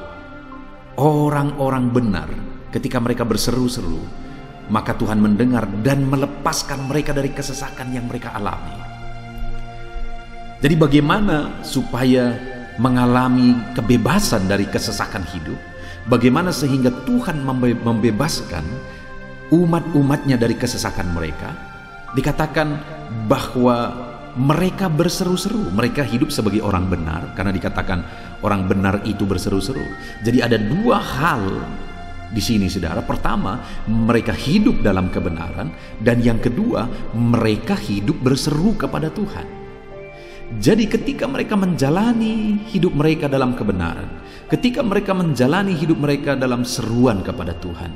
orang-orang benar ketika mereka berseru-seru, maka Tuhan mendengar dan melepaskan mereka dari kesesakan yang mereka alami. Jadi bagaimana supaya mengalami kebebasan dari kesesakan hidup? Bagaimana sehingga Tuhan membebaskan umat-umatnya dari kesesakan mereka? Dikatakan bahwa mereka berseru-seru, mereka hidup sebagai orang benar, karena dikatakan orang benar itu berseru-seru. Jadi ada dua hal di sini, saudara. Pertama, mereka hidup dalam kebenaran, dan yang kedua, mereka hidup berseru kepada Tuhan. Jadi ketika mereka menjalani hidup mereka dalam kebenaran, ketika mereka menjalani hidup mereka dalam seruan kepada Tuhan,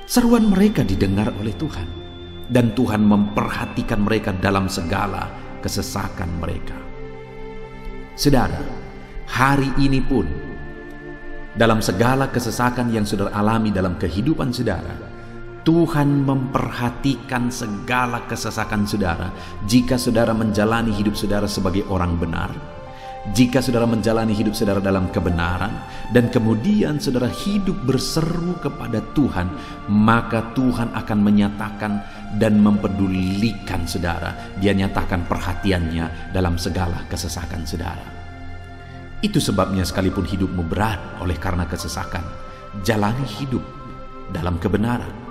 seruan mereka didengar oleh Tuhan. Dan Tuhan memperhatikan mereka dalam segala kesesakan mereka. Saudara, hari ini pun dalam segala kesesakan yang saudara alami dalam kehidupan saudara, Tuhan memperhatikan segala kesesakan saudara. Jika saudara menjalani hidup saudara sebagai orang benar, jika saudara menjalani hidup saudara dalam kebenaran, dan kemudian saudara hidup berseru kepada Tuhan, maka Tuhan akan menyatakan dan mempedulikan saudara. Dia nyatakan perhatiannya dalam segala kesesakan saudara. Itu sebabnya sekalipun hidupmu berat oleh karena kesesakan, jalani hidup dalam kebenaran.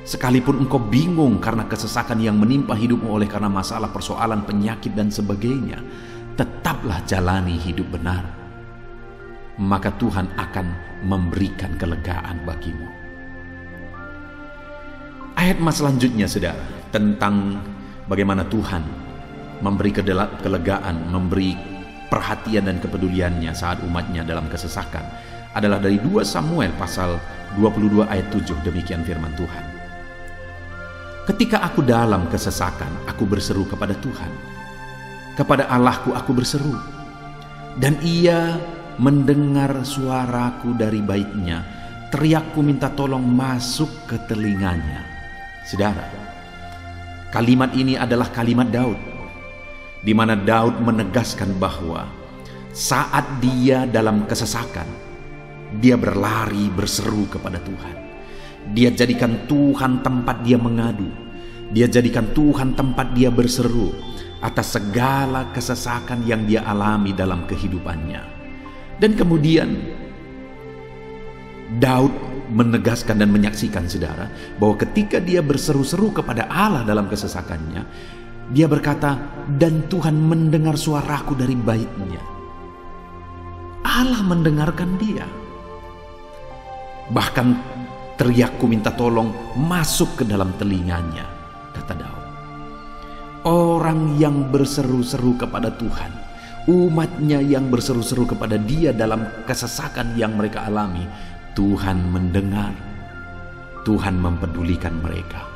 Sekalipun engkau bingung karena kesesakan yang menimpa hidupmu oleh karena masalah, persoalan, penyakit dan sebagainya, tetaplah jalani hidup benar, maka Tuhan akan memberikan kelegaan bagimu. Ayat selanjutnya, saudara, tentang bagaimana Tuhan memberi kelegaan, memberi perhatian dan kepeduliannya saat umatnya dalam kesesakan, adalah dari 2 Samuel pasal 22 ayat 7. Demikian firman Tuhan. Ketika aku dalam kesesakan, aku berseru kepada Tuhan. Kepada Allahku aku berseru, dan Ia mendengar suaraku dari baitnya. Teriakku minta tolong masuk ke telinganya. Saudara, kalimat ini adalah kalimat Daud, di mana Daud menegaskan bahwa saat dia dalam kesesakan, dia berlari berseru kepada Tuhan. Dia jadikan Tuhan tempat dia mengadu. Dia jadikan Tuhan tempat dia berseru atas segala kesesakan yang dia alami dalam kehidupannya. Dan kemudian Daud menegaskan dan menyaksikan, saudara, bahwa ketika dia berseru-seru kepada Allah dalam kesesakannya, dia berkata, dan Tuhan mendengar suaraku dari baitnya. Allah mendengarkan dia. Bahkan teriakku minta tolong masuk ke dalam telinganya, kata Daud. Orang yang berseru-seru kepada Tuhan, umatnya yang berseru-seru kepada Dia dalam kesesakan yang mereka alami, Tuhan mendengar, Tuhan mempedulikan mereka.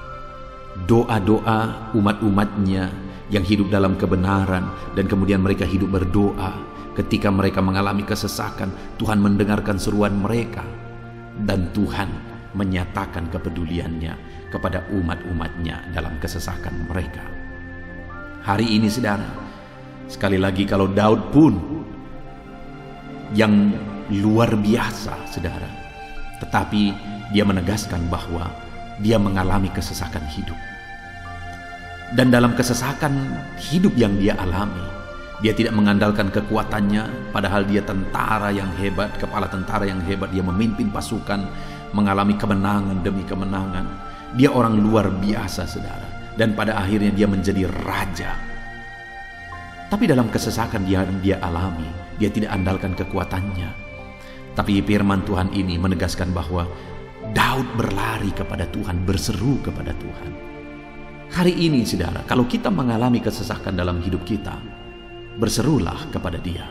Doa-doa umat-umatnya yang hidup dalam kebenaran, dan kemudian mereka hidup berdoa ketika mereka mengalami kesesakan, Tuhan mendengarkan seruan mereka, dan Tuhan menyatakan kepeduliannya kepada umat-umatnya dalam kesesakan mereka. Hari ini, saudara, sekali lagi, kalau Daud pun yang luar biasa, saudara, tetapi dia menegaskan bahwa dia mengalami kesesakan hidup. Dan dalam kesesakan hidup yang dia alami, dia tidak mengandalkan kekuatannya, padahal dia tentara yang hebat, kepala tentara yang hebat. Dia memimpin pasukan, mengalami kemenangan demi kemenangan. Dia orang luar biasa, saudara. Dan pada akhirnya dia menjadi raja. Tapi dalam kesesakan dia alami, dia tidak andalkan kekuatannya. Tapi firman Tuhan ini menegaskan bahwa Daud berlari kepada Tuhan, berseru kepada Tuhan. Hari ini, saudara, kalau kita mengalami kesesakan dalam hidup kita, berserulah kepada Dia.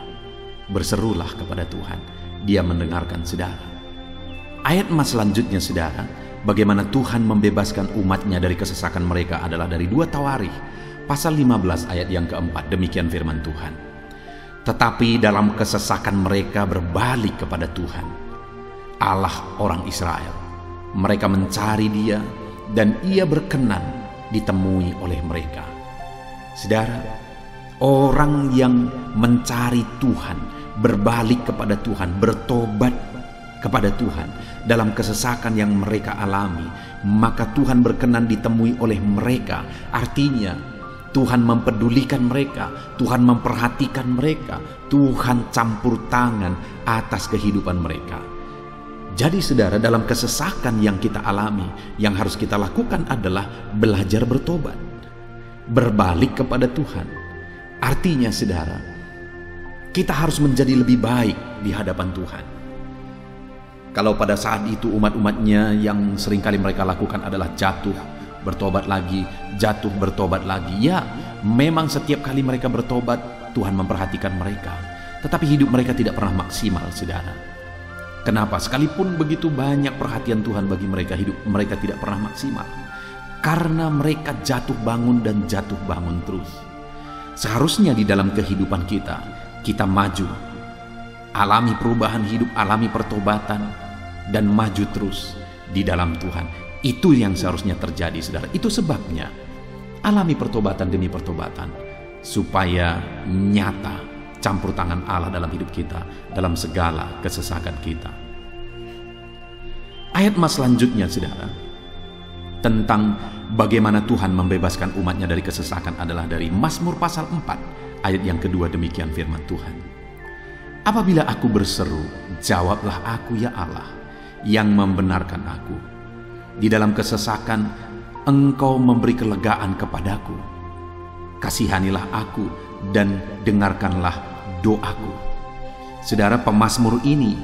Berserulah kepada Tuhan. Dia mendengarkan saudara. Ayat emas selanjutnya, saudara, bagaimana Tuhan membebaskan umatnya dari kesesakan mereka adalah dari 2 Tawarikh pasal 15 ayat yang keempat. Demikian firman Tuhan. Tetapi dalam kesesakan mereka berbalik kepada Tuhan, Allah orang Israel. Mereka mencari Dia dan Ia berkenan ditemui oleh mereka. Saudara, orang yang mencari Tuhan, berbalik kepada Tuhan, bertobat kepada Tuhan dalam kesesakan yang mereka alami, maka Tuhan berkenan ditemui oleh mereka. Artinya Tuhan mempedulikan mereka, Tuhan memperhatikan mereka, Tuhan campur tangan atas kehidupan mereka. Jadi saudara, dalam kesesakan yang kita alami, yang harus kita lakukan adalah belajar bertobat, berbalik kepada Tuhan. Artinya saudara, kita harus menjadi lebih baik di hadapan Tuhan. Kalau pada saat itu umat-umatnya yang seringkali mereka lakukan adalah jatuh, bertobat lagi, jatuh, bertobat lagi. Ya, memang setiap kali mereka bertobat, Tuhan memperhatikan mereka. Tetapi hidup mereka tidak pernah maksimal, saudara. Kenapa? Sekalipun begitu banyak perhatian Tuhan bagi mereka, hidup mereka tidak pernah maksimal. Karena mereka jatuh bangun dan jatuh bangun terus. Seharusnya di dalam kehidupan kita maju, alami perubahan hidup, alami pertobatan, dan maju terus di dalam Tuhan. Itu yang seharusnya terjadi, saudara. Itu sebabnya alami pertobatan demi pertobatan, supaya nyata campur tangan Allah dalam hidup kita, dalam segala kesesakan kita. Ayat mas selanjutnya, saudara, tentang bagaimana Tuhan membebaskan umatnya dari kesesakan adalah dari Mazmur pasal 4 ayat yang kedua. Demikian firman Tuhan. Apabila aku berseru, jawablah aku ya Allah, yang membenarkan aku. Di dalam kesesakan, Engkau memberi kelegaan kepadaku. Kasihanilah aku dan dengarkanlah doaku. Saudara, pemazmur ini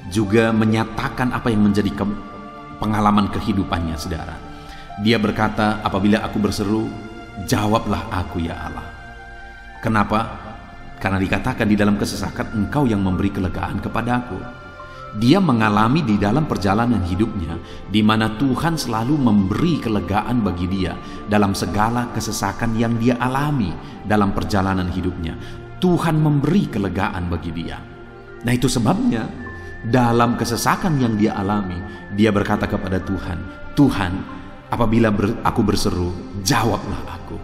juga menyatakan apa yang menjadi pengalaman kehidupannya, saudara. Dia berkata, apabila aku berseru, jawablah aku ya Allah. Kenapa? Karena dikatakan di dalam kesesakan Engkau yang memberi kelegaan kepadaku. Dia mengalami di dalam perjalanan hidupnya, di mana Tuhan selalu memberi kelegaan bagi dia dalam segala kesesakan yang dia alami dalam perjalanan hidupnya. Tuhan memberi kelegaan bagi dia. Nah, itu sebabnya dalam kesesakan yang dia alami, dia berkata kepada Tuhan, Tuhan, apabila aku berseru, jawablah aku.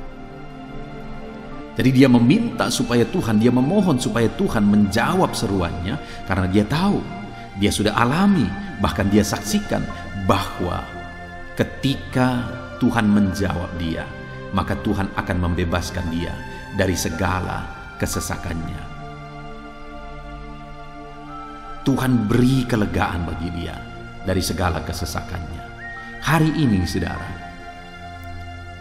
Jadi dia meminta supaya Tuhan, dia memohon supaya Tuhan menjawab seruannya, karena dia tahu, dia sudah alami, bahkan dia saksikan bahwa ketika Tuhan menjawab dia, maka Tuhan akan membebaskan dia dari segala kesesakannya. Tuhan beri kelegaan bagi dia dari segala kesesakannya. Hari ini, saudara,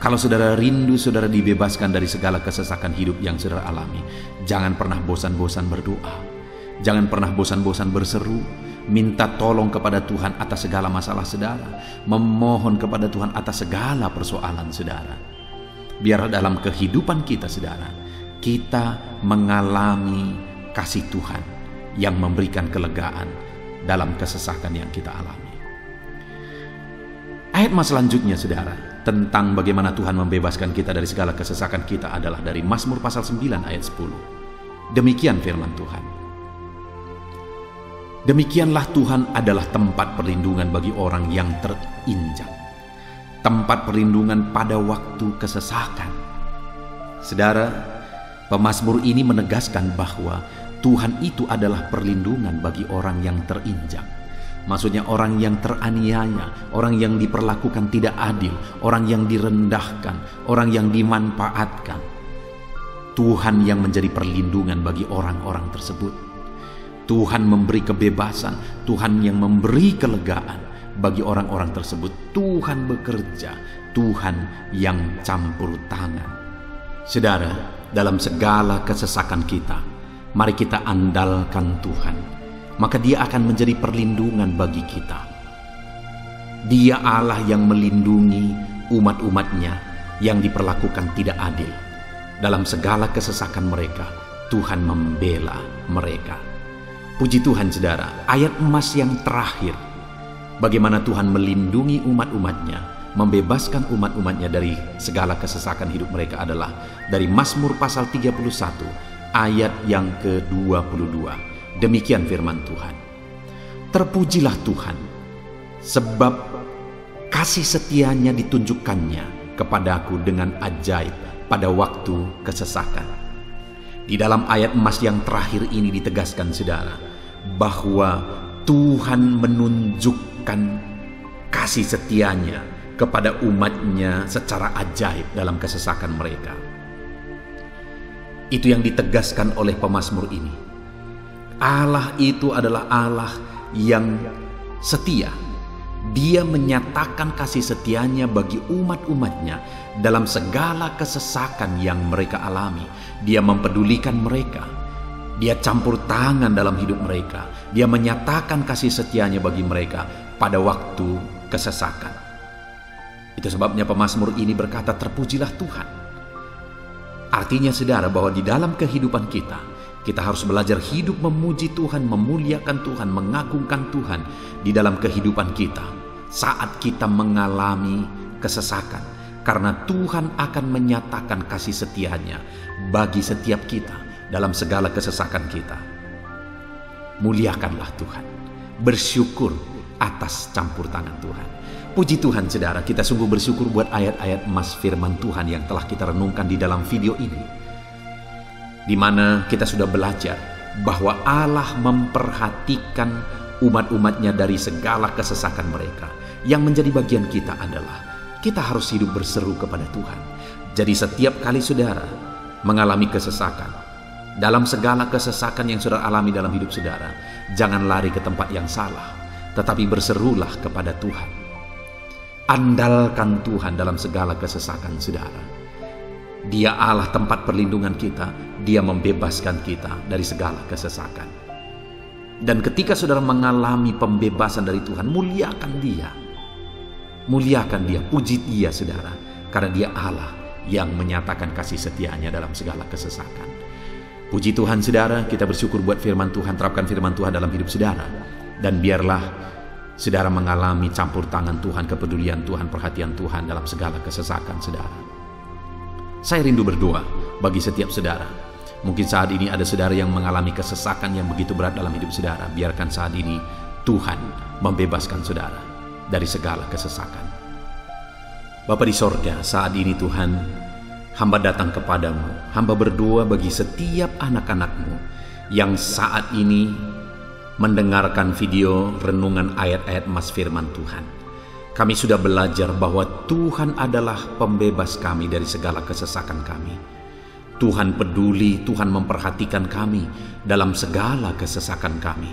kalau saudara rindu saudara dibebaskan dari segala kesesakan hidup yang saudara alami, jangan pernah bosan-bosan berdoa. Jangan pernah bosan-bosan berseru, minta tolong kepada Tuhan atas segala masalah saudara, memohon kepada Tuhan atas segala persoalan saudara. Biar dalam kehidupan kita, saudara, kita mengalami kasih Tuhan yang memberikan kelegaan dalam kesesakan yang kita alami. Ayat mas selanjutnya, saudara, tentang bagaimana Tuhan membebaskan kita dari segala kesesakan kita adalah dari Mazmur pasal 9 ayat 10. Demikian firman Tuhan. Demikianlah Tuhan adalah tempat perlindungan bagi orang yang terinjak, tempat perlindungan pada waktu kesesakan. Saudara, pemazmur ini menegaskan bahwa Tuhan itu adalah perlindungan bagi orang yang terinjak. Maksudnya orang yang teraniaya, orang yang diperlakukan tidak adil, orang yang direndahkan, orang yang dimanfaatkan. Tuhan yang menjadi perlindungan bagi orang-orang tersebut. Tuhan memberi kebebasan, Tuhan yang memberi kelegaan bagi orang-orang tersebut. Tuhan bekerja, Tuhan yang campur tangan. Saudara, dalam segala kesesakan kita, mari kita andalkan Tuhan, maka Dia akan menjadi perlindungan bagi kita. Dia Allah yang melindungi umat-umatnya yang diperlakukan tidak adil. Dalam segala kesesakan mereka, Tuhan membela mereka. Puji Tuhan saudara, ayat emas yang terakhir, bagaimana Tuhan melindungi umat-umatnya, membebaskan umat-umatnya dari segala kesesakan hidup mereka adalah dari Mazmur pasal 31 ayat yang ke-22. Demikian firman Tuhan. Terpujilah Tuhan, sebab kasih setianya ditunjukkannya kepadaku dengan ajaib pada waktu kesesakan. Di dalam ayat emas yang terakhir ini ditegaskan saudara, bahwa Tuhan menunjukkan kasih setianya kepada umatnya secara ajaib dalam kesesakan mereka. Itu yang ditegaskan oleh pemazmur ini. Allah itu adalah Allah yang setia. Dia menyatakan kasih setianya bagi umat-umatnya dalam segala kesesakan yang mereka alami. Dia mempedulikan mereka. Dia campur tangan dalam hidup mereka. Dia menyatakan kasih setianya bagi mereka pada waktu kesesakan. Itu sebabnya pemazmur ini berkata, terpujilah Tuhan. Artinya saudara, bahwa di dalam kehidupan kita, kita harus belajar hidup memuji Tuhan, memuliakan Tuhan, mengagungkan Tuhan di dalam kehidupan kita saat kita mengalami kesesakan. Karena Tuhan akan menyatakan kasih setianya bagi setiap kita dalam segala kesesakan kita. Muliakanlah Tuhan, bersyukur atas campur tangan Tuhan. Puji Tuhan saudara, kita sungguh bersyukur buat ayat-ayat emas firman Tuhan yang telah kita renungkan di dalam video ini, di mana kita sudah belajar bahwa Allah memperhatikan umat-umatnya dari segala kesesakan mereka. Yang menjadi bagian kita adalah kita harus hidup berseru kepada Tuhan. Jadi setiap kali saudara mengalami kesesakan, dalam segala kesesakan yang saudara alami dalam hidup saudara, jangan lari ke tempat yang salah, tetapi berserulah kepada Tuhan. Andalkan Tuhan dalam segala kesesakan saudara. Dia Allah tempat perlindungan kita. Dia membebaskan kita dari segala kesesakan. Dan ketika saudara mengalami pembebasan dari Tuhan, muliakan Dia. Muliakan Dia, puji Dia saudara. Karena Dia Allah yang menyatakan kasih setianya dalam segala kesesakan. Puji Tuhan saudara, kita bersyukur buat firman Tuhan. Terapkan firman Tuhan dalam hidup saudara. Dan biarlah saudara mengalami campur tangan Tuhan, kepedulian Tuhan, perhatian Tuhan dalam segala kesesakan saudara. Saya rindu berdoa bagi setiap saudara. Mungkin saat ini ada saudara yang mengalami kesesakan yang begitu berat dalam hidup saudara. Biarkan saat ini Tuhan membebaskan saudara dari segala kesesakan. Bapa di sorga, saat ini Tuhan, hamba datang kepadamu. Hamba berdoa bagi setiap anak-anak-Mu yang saat ini mendengarkan video renungan ayat-ayat emas firman Tuhan. Kami sudah belajar bahwa Tuhan adalah pembebas kami dari segala kesesakan kami. Tuhan peduli, Tuhan memperhatikan kami dalam segala kesesakan kami.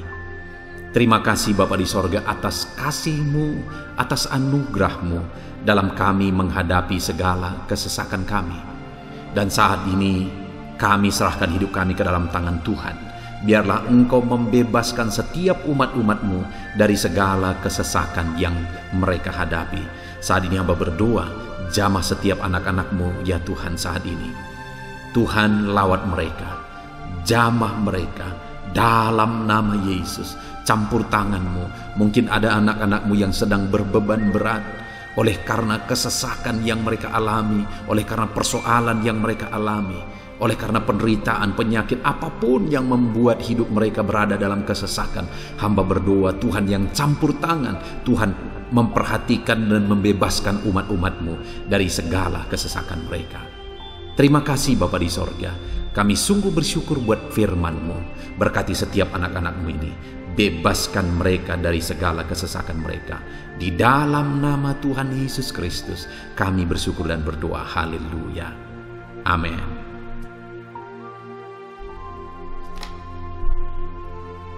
Terima kasih Bapa di sorga atas kasih-Mu, atas anugerah-Mu dalam kami menghadapi segala kesesakan kami. Dan saat ini kami serahkan hidup kami ke dalam tangan Tuhan. Biarlah Engkau membebaskan setiap umat-umat-Mu dari segala kesesakan yang mereka hadapi. Saat ini hamba berdoa, jamah setiap anak-anak-Mu ya Tuhan saat ini. Tuhan lawat mereka, jamah mereka dalam nama Yesus. Campur tangan-Mu. Mungkin ada anak-anak-Mu yang sedang berbeban berat oleh karena kesesakan yang mereka alami, oleh karena persoalan yang mereka alami, oleh karena penderitaan, penyakit, apapun yang membuat hidup mereka berada dalam kesesakan. Hamba berdoa Tuhan yang campur tangan, Tuhan memperhatikan dan membebaskan umat-umat-Mu dari segala kesesakan mereka. Terima kasih Bapa di sorga. Kami sungguh bersyukur buat firman-Mu. Berkati setiap anak-anak-Mu ini. Bebaskan mereka dari segala kesesakan mereka. Di dalam nama Tuhan Yesus Kristus kami bersyukur dan berdoa. Haleluya. Amin.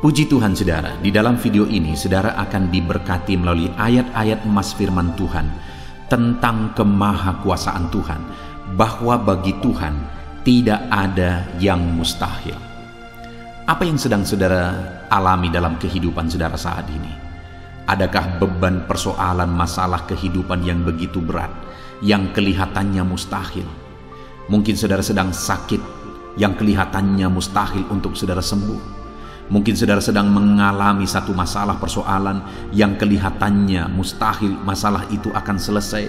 Puji Tuhan saudara, di dalam video ini saudara akan diberkati melalui ayat-ayat emas firman Tuhan tentang kemahakuasaan Tuhan, bahwa bagi Tuhan tidak ada yang mustahil. Apa yang sedang saudara alami dalam kehidupan saudara saat ini? Adakah beban persoalan masalah kehidupan yang begitu berat, yang kelihatannya mustahil? Mungkin saudara sedang sakit, yang kelihatannya mustahil untuk saudara sembuh. Mungkin saudara sedang mengalami satu masalah persoalan yang kelihatannya mustahil masalah itu akan selesai.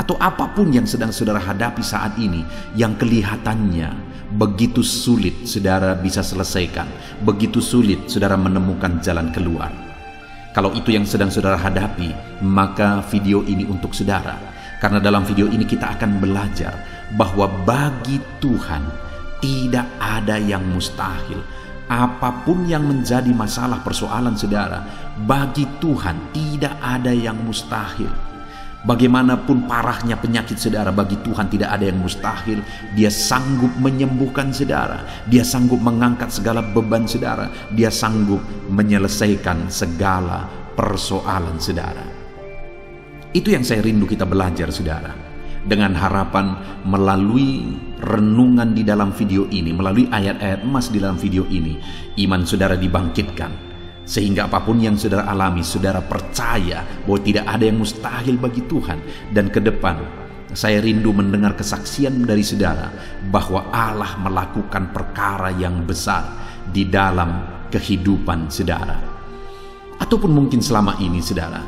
Atau apapun yang sedang saudara hadapi saat ini yang kelihatannya begitu sulit saudara bisa selesaikan, begitu sulit saudara menemukan jalan keluar. Kalau itu yang sedang saudara hadapi, maka video ini untuk saudara. Karena dalam video ini kita akan belajar bahwa bagi Tuhan tidak ada yang mustahil. Apapun yang menjadi masalah persoalan saudara, bagi Tuhan tidak ada yang mustahil. Bagaimanapun parahnya penyakit saudara, bagi Tuhan tidak ada yang mustahil. Dia sanggup menyembuhkan saudara, Dia sanggup mengangkat segala beban saudara, Dia sanggup menyelesaikan segala persoalan saudara. Itu yang saya rindu kita belajar saudara. Dengan harapan melalui renungan di dalam video ini, melalui ayat-ayat emas di dalam video ini, iman saudara dibangkitkan, sehingga apapun yang saudara alami, saudara percaya bahwa tidak ada yang mustahil bagi Tuhan. Dan ke depan saya rindu mendengar kesaksian dari saudara bahwa Allah melakukan perkara yang besar di dalam kehidupan saudara. Ataupun mungkin selama ini saudara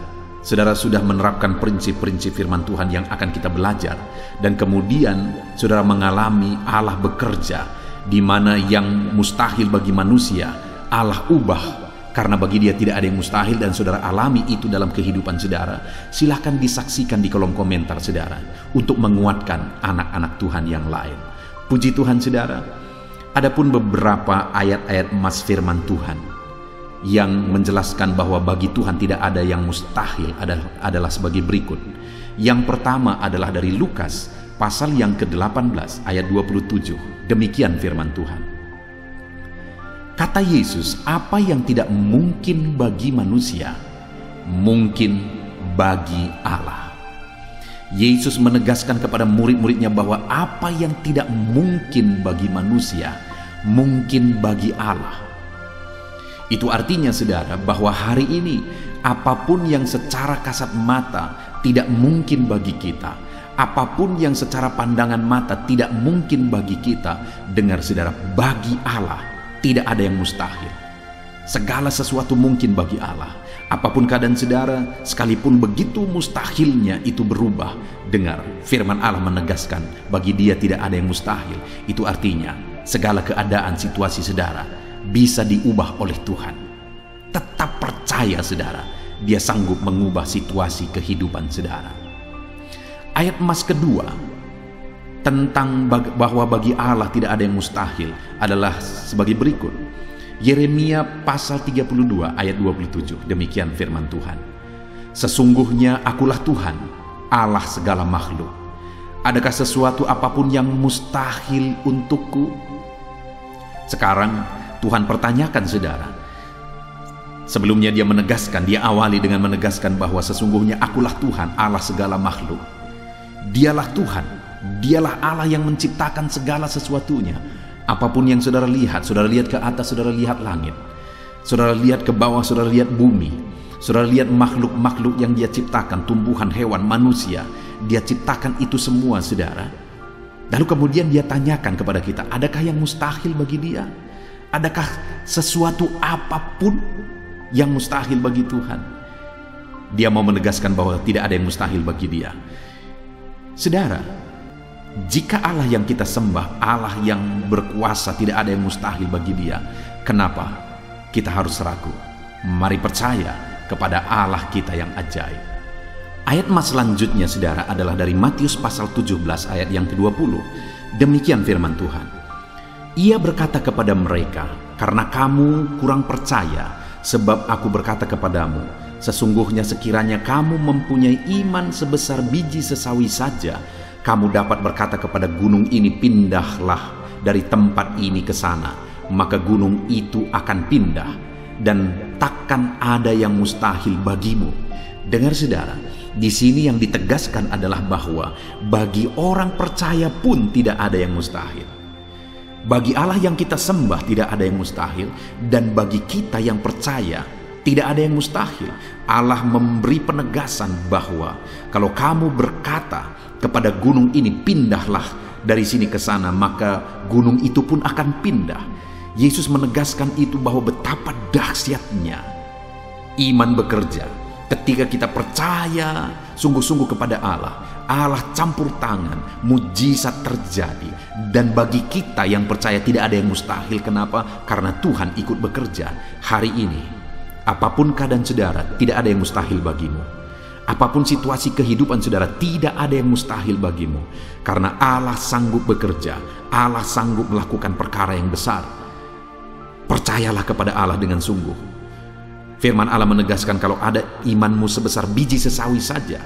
sudah menerapkan prinsip-prinsip firman Tuhan yang akan kita belajar, dan kemudian saudara mengalami Allah bekerja di mana yang mustahil bagi manusia Allah ubah, karena bagi Dia tidak ada yang mustahil, dan saudara alami itu dalam kehidupan saudara. Silahkan disaksikan di kolom komentar saudara untuk menguatkan anak-anak Tuhan yang lain. Puji Tuhan saudara. Adapun beberapa ayat-ayat emas firman Tuhan yang menjelaskan bahwa bagi Tuhan tidak ada yang mustahil adalah sebagai berikut. Yang pertama adalah dari Lukas pasal yang ke-18 ayat 27. Demikian firman Tuhan. Kata Yesus, apa yang tidak mungkin bagi manusia, mungkin bagi Allah. Yesus menegaskan kepada murid-muridnya bahwa apa yang tidak mungkin bagi manusia, mungkin bagi Allah. Itu artinya saudara bahwa hari ini apapun yang secara kasat mata tidak mungkin bagi kita, apapun yang secara pandangan mata tidak mungkin bagi kita, dengar saudara, bagi Allah tidak ada yang mustahil. Segala sesuatu mungkin bagi Allah. Apapun keadaan saudara, sekalipun begitu mustahilnya itu berubah, dengar firman Allah menegaskan bagi Dia tidak ada yang mustahil. Itu artinya segala keadaan situasi saudara bisa diubah oleh Tuhan. Tetap percaya saudara, Dia sanggup mengubah situasi kehidupan saudara. Ayat emas kedua tentang bahwa bagi Allah tidak ada yang mustahil adalah sebagai berikut. Yeremia pasal 32 ayat 27. Demikian firman Tuhan. Sesungguhnya akulah Tuhan, Allah segala makhluk. Adakah sesuatu apapun yang mustahil untukku? Sekarang Tuhan pertanyakan saudara. Sebelumnya Dia menegaskan, Dia awali dengan menegaskan bahwa sesungguhnya akulah Tuhan, Allah segala makhluk. Dialah Tuhan, Dialah Allah yang menciptakan segala sesuatunya. Apapun yang saudara lihat ke atas, saudara lihat langit, saudara lihat ke bawah, saudara lihat bumi, saudara lihat makhluk-makhluk yang Dia ciptakan, tumbuhan, hewan, manusia, Dia ciptakan itu semua saudara. Lalu kemudian Dia tanyakan kepada kita, adakah yang mustahil bagi Dia? Adakah sesuatu apapun yang mustahil bagi Tuhan? Dia mau menegaskan bahwa tidak ada yang mustahil bagi Dia. Saudara, jika Allah yang kita sembah, Allah yang berkuasa, tidak ada yang mustahil bagi Dia, kenapa kita harus ragu? Mari percaya kepada Allah kita yang ajaib. Ayat emas selanjutnya saudara adalah dari Matius pasal 17 ayat yang ke-20. Demikian firman Tuhan. Ia berkata kepada mereka, karena kamu kurang percaya, sebab aku berkata kepadamu, sesungguhnya sekiranya kamu mempunyai iman sebesar biji sesawi saja, kamu dapat berkata kepada gunung ini, pindahlah dari tempat ini ke sana, maka gunung itu akan pindah, dan takkan ada yang mustahil bagimu. Dengar saudara, di sini yang ditegaskan adalah bahwa bagi orang percaya pun tidak ada yang mustahil. Bagi Allah yang kita sembah tidak ada yang mustahil, dan bagi kita yang percaya tidak ada yang mustahil. Allah memberi penegasan bahwa kalau kamu berkata kepada gunung ini, pindahlah dari sini ke sana, maka gunung itu pun akan pindah. Yesus menegaskan itu bahwa betapa dahsyatnya iman bekerja. Ketika kita percaya sungguh-sungguh kepada Allah, Allah campur tangan, mujizat terjadi. Dan bagi kita yang percaya tidak ada yang mustahil. Kenapa? Karena Tuhan ikut bekerja. Hari ini, apapun keadaan saudara, tidak ada yang mustahil bagimu. Apapun situasi kehidupan saudara, tidak ada yang mustahil bagimu. Karena Allah sanggup bekerja, Allah sanggup melakukan perkara yang besar. Percayalah kepada Allah dengan sungguh. Firman Allah menegaskan kalau ada imanmu sebesar biji sesawi saja.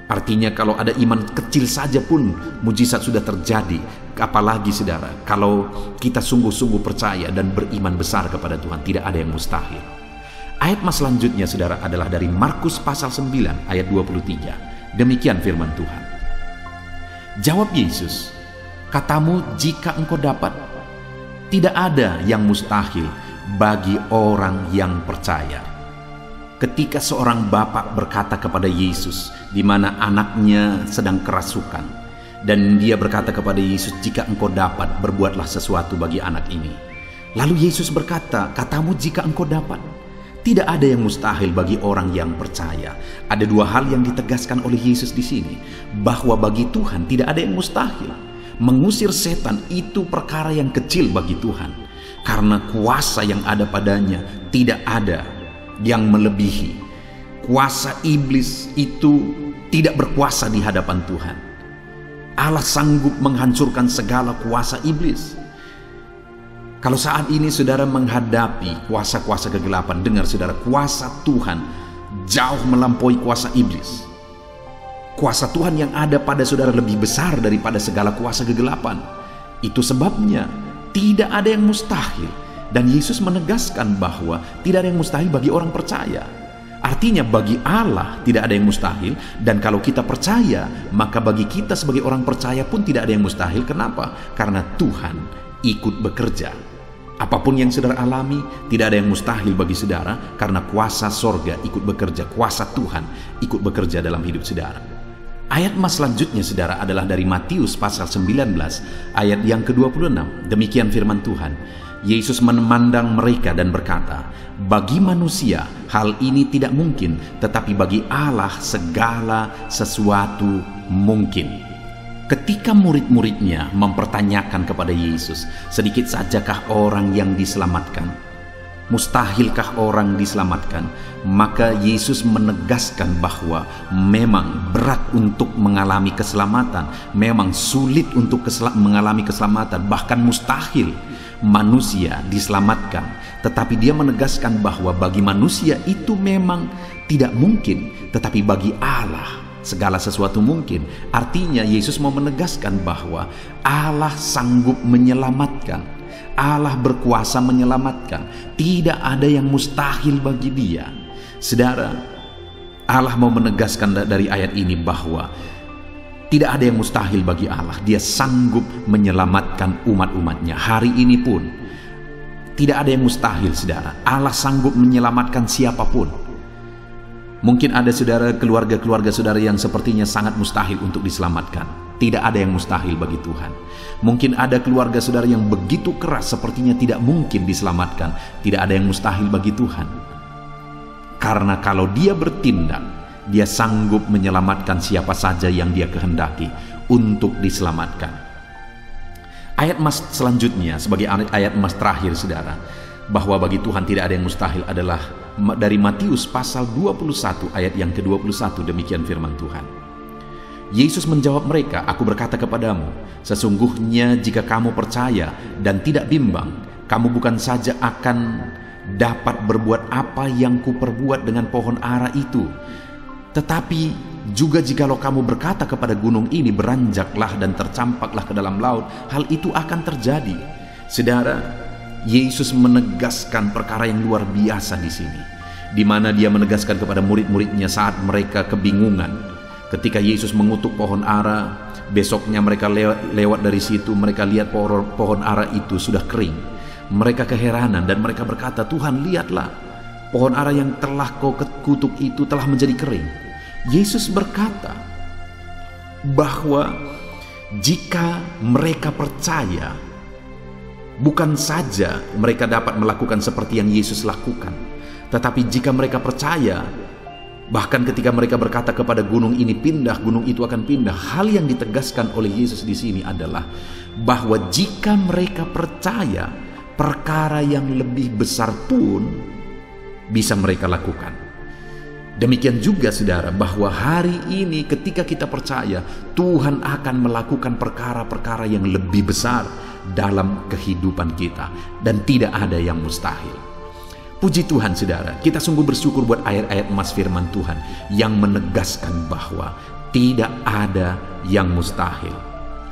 Artinya kalau ada iman kecil saja pun mujizat sudah terjadi. Apalagi saudara, kalau kita sungguh-sungguh percaya dan beriman besar kepada Tuhan, tidak ada yang mustahil. Ayat mas selanjutnya saudara adalah dari Markus pasal 9 ayat 23. Demikian firman Tuhan. Jawab Yesus, katamu jika engkau dapat. Tidak ada yang mustahil bagi orang yang percaya. Ketika seorang bapak berkata kepada Yesus, di mana anaknya sedang kerasukan, dan dia berkata kepada Yesus, jika engkau dapat, berbuatlah sesuatu bagi anak ini. Lalu Yesus berkata, katamu jika engkau dapat. Tidak ada yang mustahil bagi orang yang percaya. Ada dua hal yang ditegaskan oleh Yesus di sini, bahwa bagi Tuhan tidak ada yang mustahil. Mengusir setan itu perkara yang kecil bagi Tuhan, karena kuasa yang ada padanya tidak ada yang melebihi. Kuasa iblis itu tidak berkuasa di hadapan Tuhan. Allah sanggup menghancurkan segala kuasa iblis. Kalau saat ini saudara menghadapi kuasa-kuasa kegelapan, dengar saudara, kuasa Tuhan jauh melampaui kuasa iblis. Kuasa Tuhan yang ada pada saudara lebih besar daripada segala kuasa kegelapan. Itu sebabnya tidak ada yang mustahil. Dan Yesus menegaskan bahwa tidak ada yang mustahil bagi orang percaya. Artinya bagi Allah tidak ada yang mustahil. Dan kalau kita percaya, maka bagi kita sebagai orang percaya pun tidak ada yang mustahil. Kenapa? Karena Tuhan ikut bekerja. Apapun yang saudara alami, tidak ada yang mustahil bagi saudara, karena kuasa sorga ikut bekerja, kuasa Tuhan ikut bekerja dalam hidup saudara. Ayat mas selanjutnya saudara adalah dari Matius pasal 19 ayat yang ke-26. Demikian firman Tuhan. Yesus memandang mereka dan berkata, bagi manusia hal ini tidak mungkin, tetapi bagi Allah segala sesuatu mungkin. Ketika murid-muridnya mempertanyakan kepada Yesus, sedikit sajakah orang yang diselamatkan? Mustahilkah orang diselamatkan? Maka Yesus menegaskan bahwa memang berat untuk mengalami keselamatan, memang sulit untuk mengalami keselamatan, bahkan mustahil manusia diselamatkan. Tetapi dia menegaskan bahwa bagi manusia itu memang tidak mungkin, tetapi bagi Allah segala sesuatu mungkin. Artinya Yesus mau menegaskan bahwa Allah sanggup menyelamatkan. Allah berkuasa menyelamatkan. Tidak ada yang mustahil bagi dia. Saudara, Allah mau menegaskan dari ayat ini bahwa tidak ada yang mustahil bagi Allah. Dia sanggup menyelamatkan umat-umatnya. Hari ini pun tidak ada yang mustahil saudara. Allah sanggup menyelamatkan siapapun. Mungkin ada saudara, keluarga-keluarga saudara yang sepertinya sangat mustahil untuk diselamatkan. Tidak ada yang mustahil bagi Tuhan. Mungkin ada keluarga saudara yang begitu keras, sepertinya tidak mungkin diselamatkan. Tidak ada yang mustahil bagi Tuhan. Karena kalau dia bertindak, dia sanggup menyelamatkan siapa saja yang dia kehendaki untuk diselamatkan. Ayat mas selanjutnya sebagai ayat mas terakhir saudara, bahwa bagi Tuhan tidak ada yang mustahil adalah dari Matius pasal 21 ayat yang ke-21. Demikian firman Tuhan. Yesus menjawab mereka, aku berkata kepadamu, sesungguhnya jika kamu percaya dan tidak bimbang, kamu bukan saja akan dapat berbuat apa yang kuperbuat dengan pohon ara itu, tetapi juga jikalau kamu berkata kepada gunung ini, beranjaklah dan tercampaklah ke dalam laut, hal itu akan terjadi. Saudara, Yesus menegaskan perkara yang luar biasa di sini, di mana dia menegaskan kepada murid-muridnya saat mereka kebingungan. Ketika Yesus mengutuk pohon ara, besoknya mereka lewat dari situ, mereka lihat pohon ara itu sudah kering. Mereka keheranan dan mereka berkata, "Tuhan, lihatlah, pohon ara yang telah kau kutuk itu telah menjadi kering." Yesus berkata bahwa jika mereka percaya, bukan saja mereka dapat melakukan seperti yang Yesus lakukan, tetapi jika mereka percaya, bahkan ketika mereka berkata kepada gunung ini pindah, gunung itu akan pindah. Hal yang ditegaskan oleh Yesus di sini adalah bahwa jika mereka percaya, perkara yang lebih besar pun bisa mereka lakukan. Demikian juga saudara, bahwa hari ini ketika kita percaya, Tuhan akan melakukan perkara-perkara yang lebih besar dalam kehidupan kita, dan tidak ada yang mustahil. Puji Tuhan saudara, kita sungguh bersyukur buat ayat-ayat emas firman Tuhan yang menegaskan bahwa tidak ada yang mustahil.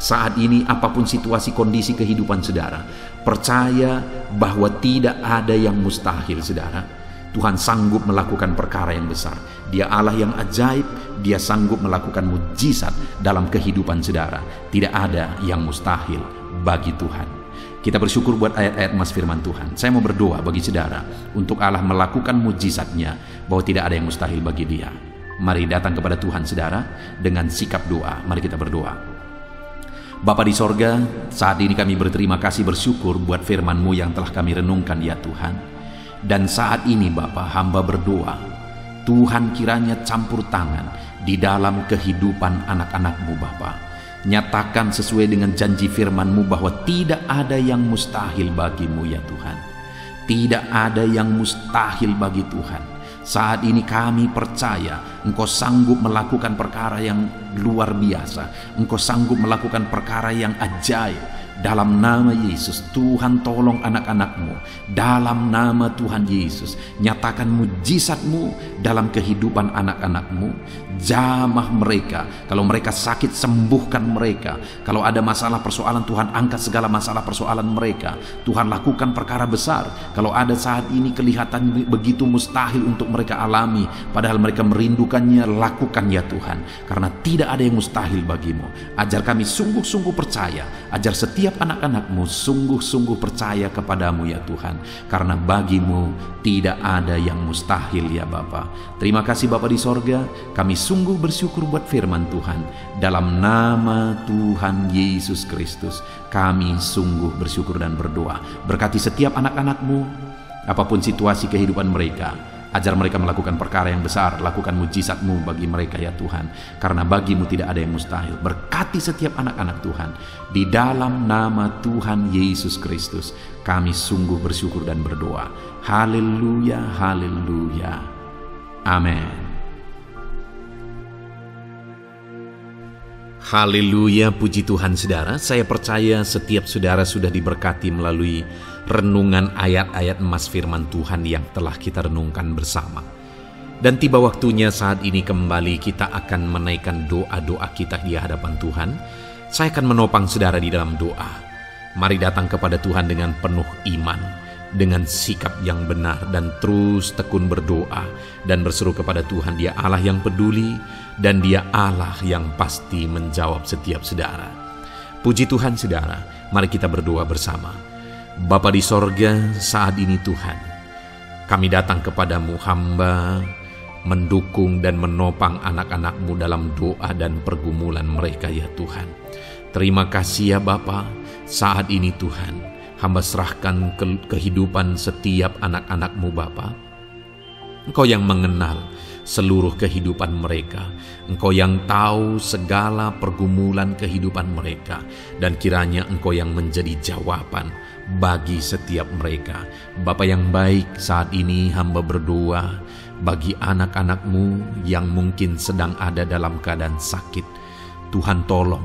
Saat ini apapun situasi kondisi kehidupan saudara, percaya bahwa tidak ada yang mustahil saudara. Tuhan sanggup melakukan perkara yang besar. Dia Allah yang ajaib, dia sanggup melakukan mujizat dalam kehidupan saudara. Tidak ada yang mustahil bagi Tuhan. Kita bersyukur buat ayat-ayat emas firman Tuhan. Saya mau berdoa bagi saudara untuk Allah melakukan mujizatnya, bahwa tidak ada yang mustahil bagi dia. Mari datang kepada Tuhan saudara dengan sikap doa. Mari kita berdoa. Bapa di sorga, saat ini kami berterima kasih, bersyukur buat firman-Mu yang telah kami renungkan ya Tuhan. Dan saat ini Bapa, hamba berdoa, Tuhan kiranya campur tangan di dalam kehidupan anak-anak-Mu Bapa. Nyatakan sesuai dengan janji firman-Mu bahwa tidak ada yang mustahil bagi-Mu ya Tuhan. Tidak ada yang mustahil bagi Tuhan. Saat ini kami percaya Engkau sanggup melakukan perkara yang luar biasa. Engkau sanggup melakukan perkara yang ajaib. Dalam nama Yesus, Tuhan tolong anak-anak-Mu. Dalam nama Tuhan Yesus, nyatakan mujizat-Mu dalam kehidupan anak-anak-Mu. Jamah mereka. Kalau mereka sakit, sembuhkan mereka. Kalau ada masalah persoalan, Tuhan angkat segala masalah persoalan mereka. Tuhan lakukan perkara besar. Kalau ada saat ini kelihatan begitu mustahil untuk mereka alami, padahal mereka merindukannya, lakukan ya Tuhan. Karena tidak ada yang mustahil bagi-Mu. Ajar kami sungguh-sungguh percaya. Ajar setiap anak-anak-Mu sungguh-sungguh percaya kepadamu ya Tuhan, karena bagi-Mu tidak ada yang mustahil ya Bapa. Terima kasih Bapa di sorga, kami sungguh bersyukur buat firman Tuhan. Dalam nama Tuhan Yesus Kristus kami sungguh bersyukur dan berdoa. Berkati setiap anak-anak-Mu, apapun situasi kehidupan mereka. Ajar mereka melakukan perkara yang besar, lakukan mujizat-Mu bagi mereka ya Tuhan. Karena bagi-Mu tidak ada yang mustahil. Berkati setiap anak-anak Tuhan. Di dalam nama Tuhan Yesus Kristus, kami sungguh bersyukur dan berdoa. Haleluya, haleluya. Amin. Haleluya, puji Tuhan saudara. Saya percaya setiap saudara sudah diberkati melalui renungan ayat-ayat emas firman Tuhan yang telah kita renungkan bersama. Dan tiba waktunya saat ini kembali kita akan menaikkan doa-doa kita di hadapan Tuhan. Saya akan menopang saudara di dalam doa. Mari datang kepada Tuhan dengan penuh iman, dengan sikap yang benar, dan terus tekun berdoa dan berseru kepada Tuhan. Dia Allah yang peduli dan Dia Allah yang pasti menjawab setiap saudara. Puji Tuhan saudara, mari kita berdoa bersama. Bapa di sorga, saat ini Tuhan, kami datang kepadamu, hamba mendukung dan menopang anak-anak-Mu dalam doa dan pergumulan mereka ya Tuhan. Terima kasih ya Bapa, saat ini Tuhan, hamba serahkan kehidupan setiap anak-anak-Mu Bapa. Engkau yang mengenal seluruh kehidupan mereka. Engkau yang tahu segala pergumulan kehidupan mereka. Dan kiranya Engkau yang menjadi jawaban bagi setiap mereka. Bapa yang baik, saat ini hamba berdoa bagi anak-anak-Mu yang mungkin sedang ada dalam keadaan sakit. Tuhan tolong,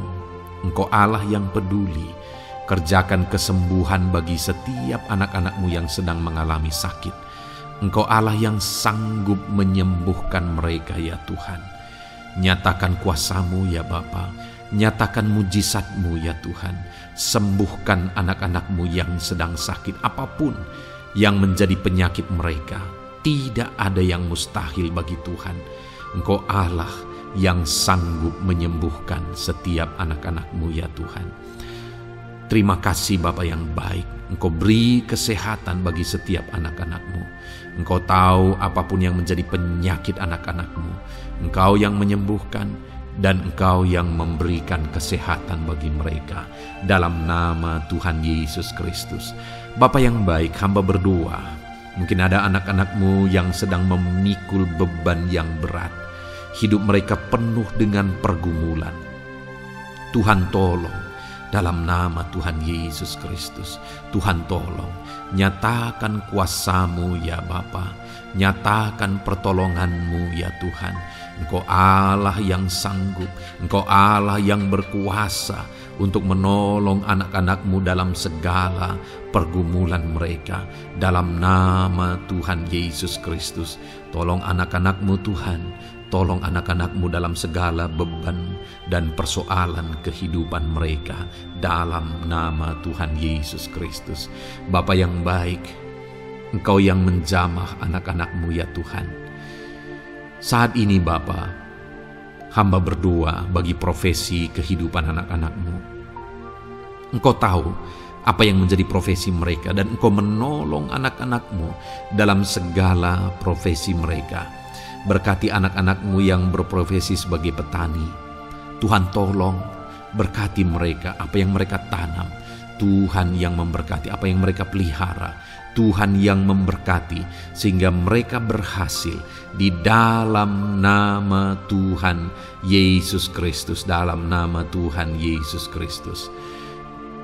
Engkau Allah yang peduli. Kerjakan kesembuhan bagi setiap anak-anak-Mu yang sedang mengalami sakit. Engkau Allah yang sanggup menyembuhkan mereka ya Tuhan. Nyatakan kuasa-Mu ya Bapa. Nyatakan mujizat-Mu ya Tuhan. Sembuhkan anak-anak-Mu yang sedang sakit, apapun yang menjadi penyakit mereka. Tidak ada yang mustahil bagi Tuhan. Engkau Allah yang sanggup menyembuhkan setiap anak-anak-Mu ya Tuhan. Terima kasih Bapa yang baik. Engkau beri kesehatan bagi setiap anak-anak-Mu. Engkau tahu apapun yang menjadi penyakit anak-anak-Mu. Engkau yang menyembuhkan dan Engkau yang memberikan kesehatan bagi mereka. Dalam nama Tuhan Yesus Kristus. Bapa yang baik, hamba berdoa. Mungkin ada anak-anak-Mu yang sedang memikul beban yang berat. Hidup mereka penuh dengan pergumulan. Tuhan tolong. Dalam nama Tuhan Yesus Kristus, Tuhan tolong, nyatakan kuasa-Mu ya Bapa, nyatakan pertolongan-Mu ya Tuhan. Engkau Allah yang sanggup, Engkau Allah yang berkuasa untuk menolong anak-anak-Mu dalam segala pergumulan mereka. Dalam nama Tuhan Yesus Kristus, tolong anak-anak-Mu Tuhan. Tolong anak-anak-Mu dalam segala beban dan persoalan kehidupan mereka. Dalam nama Tuhan Yesus Kristus. Bapa yang baik, Engkau yang menjamah anak-anak-Mu ya Tuhan. Saat ini Bapa, hamba berdoa bagi profesi kehidupan anak-anak-Mu. Engkau tahu apa yang menjadi profesi mereka dan Engkau menolong anak-anak-Mu dalam segala profesi mereka. Berkati anak-anak-Mu yang berprofesi sebagai petani. Tuhan tolong berkati mereka, apa yang mereka tanam. Tuhan yang memberkati apa yang mereka pelihara. Tuhan yang memberkati sehingga mereka berhasil di dalam nama Tuhan Yesus Kristus. Dalam nama Tuhan Yesus Kristus.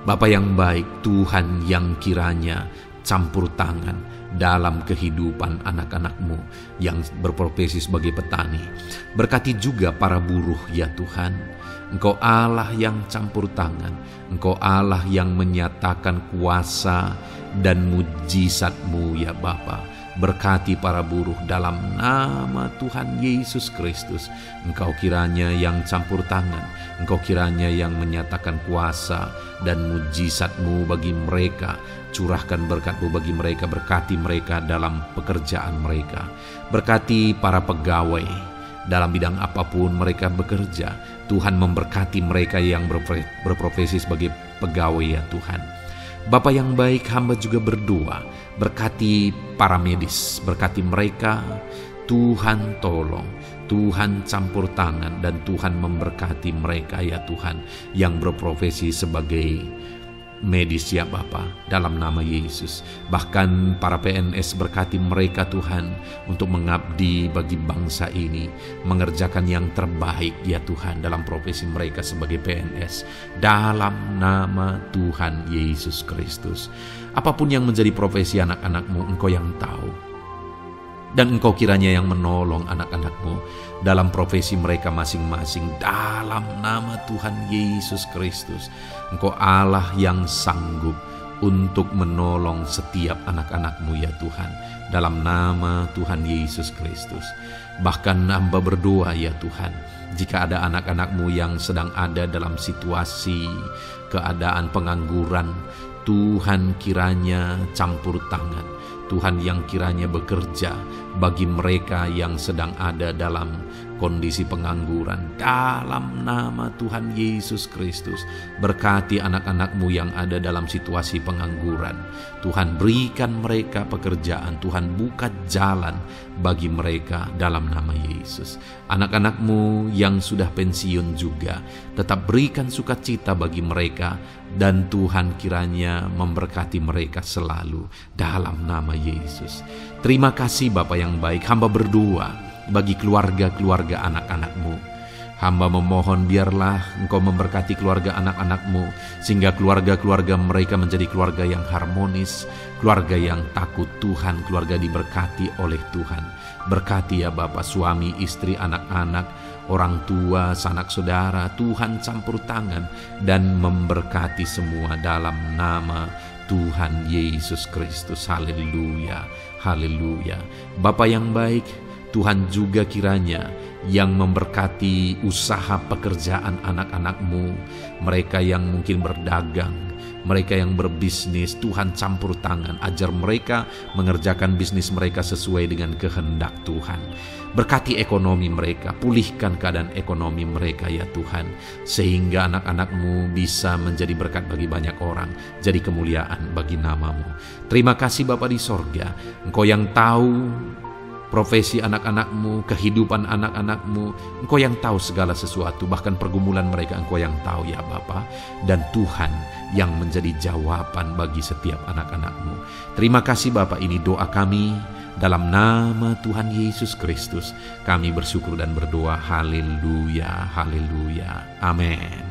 Bapa yang baik, Tuhan yang kiranya campur tangan dalam kehidupan anak-anak-Mu yang berprofesi sebagai petani. Berkati juga para buruh ya Tuhan. Engkau Allah yang campur tangan. Engkau Allah yang menyatakan kuasa dan mujizat-Mu ya Bapa. Berkati para buruh dalam nama Tuhan Yesus Kristus. Engkau kiranya yang campur tangan. Engkau kiranya yang menyatakan kuasa dan mujizat-Mu bagi mereka. Curahkan berkat-Mu bagi mereka. Berkati mereka dalam pekerjaan mereka. Berkati para pegawai dalam bidang apapun mereka bekerja. Tuhan memberkati mereka yang berprofesi sebagai pegawai ya Tuhan. Bapa yang baik, hamba juga berdoa, berkati para medis, berkati mereka, Tuhan tolong, Tuhan campur tangan, dan Tuhan memberkati mereka ya Tuhan, yang berprofesi sebagai medis ya Bapa, dalam nama Yesus. Bahkan para PNS, berkati mereka Tuhan, untuk mengabdi bagi bangsa ini, mengerjakan yang terbaik ya Tuhan dalam profesi mereka sebagai PNS, dalam nama Tuhan Yesus Kristus. Apapun yang menjadi profesi anak-anak-Mu, Engkau yang tahu, dan Engkau kiranya yang menolong anak-anak-Mu dalam profesi mereka masing-masing, dalam nama Tuhan Yesus Kristus. Engkau Allah yang sanggup untuk menolong setiap anak-anak-Mu ya Tuhan, dalam nama Tuhan Yesus Kristus. Bahkan hamba berdoa ya Tuhan, jika ada anak-anak-Mu yang sedang ada dalam situasi keadaan pengangguran, Tuhan kiranya campur tangan, Tuhan yang kiranya bekerja bagi mereka yang sedang ada dalam kondisi pengangguran, dalam nama Tuhan Yesus Kristus. Berkati anak-anak-Mu yang ada dalam situasi pengangguran. Tuhan berikan mereka pekerjaan, Tuhan buka jalan bagi mereka dalam nama Yesus. Anak-anak-Mu yang sudah pensiun juga, tetap berikan sukacita bagi mereka, dan Tuhan kiranya memberkati mereka selalu dalam nama Yesus. Terima kasih Bapa yang baik, hamba berdoa bagi keluarga-keluarga anak-anak-Mu. Hamba memohon biarlah Engkau memberkati keluarga anak-anak-Mu, sehingga keluarga-keluarga mereka menjadi keluarga yang harmonis, keluarga yang takut Tuhan, keluarga diberkati oleh Tuhan. Berkati ya Bapa, suami, istri, anak-anak, orang tua, sanak saudara, Tuhan campur tangan dan memberkati semua dalam nama Tuhan Yesus Kristus. Haleluya, haleluya. Bapa yang baik, Tuhan juga kiranya yang memberkati usaha pekerjaan anak-anak-Mu, mereka yang mungkin berdagang, mereka yang berbisnis. Tuhan campur tangan, ajar mereka mengerjakan bisnis mereka sesuai dengan kehendak Tuhan. Berkati ekonomi mereka, pulihkan keadaan ekonomi mereka ya Tuhan, sehingga anak-anak-Mu bisa menjadi berkat bagi banyak orang, jadi kemuliaan bagi nama-Mu. Terima kasih Bapa di sorga, Engkau yang tahu profesi anak-anak-Mu, kehidupan anak-anak-Mu. Engkau yang tahu segala sesuatu, bahkan pergumulan mereka Engkau yang tahu ya Bapa. Dan Tuhan yang menjadi jawaban bagi setiap anak-anak-Mu. Terima kasih Bapa, ini doa kami dalam nama Tuhan Yesus Kristus. Kami bersyukur dan berdoa. Haleluya, haleluya, amin.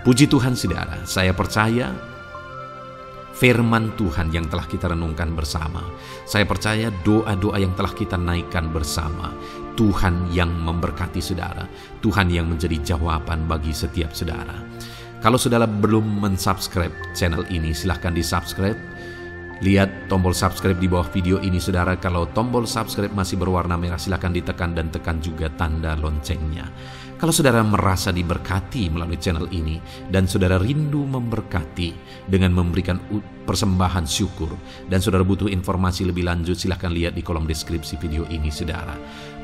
Puji Tuhan saudara, saya percaya firman Tuhan yang telah kita renungkan bersama, saya percaya doa-doa yang telah kita naikkan bersama, Tuhan yang memberkati saudara, Tuhan yang menjadi jawaban bagi setiap saudara. Kalau saudara belum mensubscribe channel ini, silahkan di-subscribe. Lihat tombol subscribe di bawah video ini saudara. Kalau tombol subscribe masih berwarna merah, silahkan ditekan dan tekan juga tanda loncengnya. Kalau saudara merasa diberkati melalui channel ini dan saudara rindu memberkati dengan memberikan persembahan syukur, dan saudara butuh informasi lebih lanjut, silahkan lihat di kolom deskripsi video ini saudara.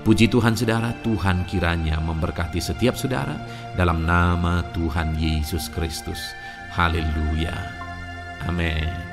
Puji Tuhan saudara, Tuhan kiranya memberkati setiap saudara dalam nama Tuhan Yesus Kristus. Haleluya, amin.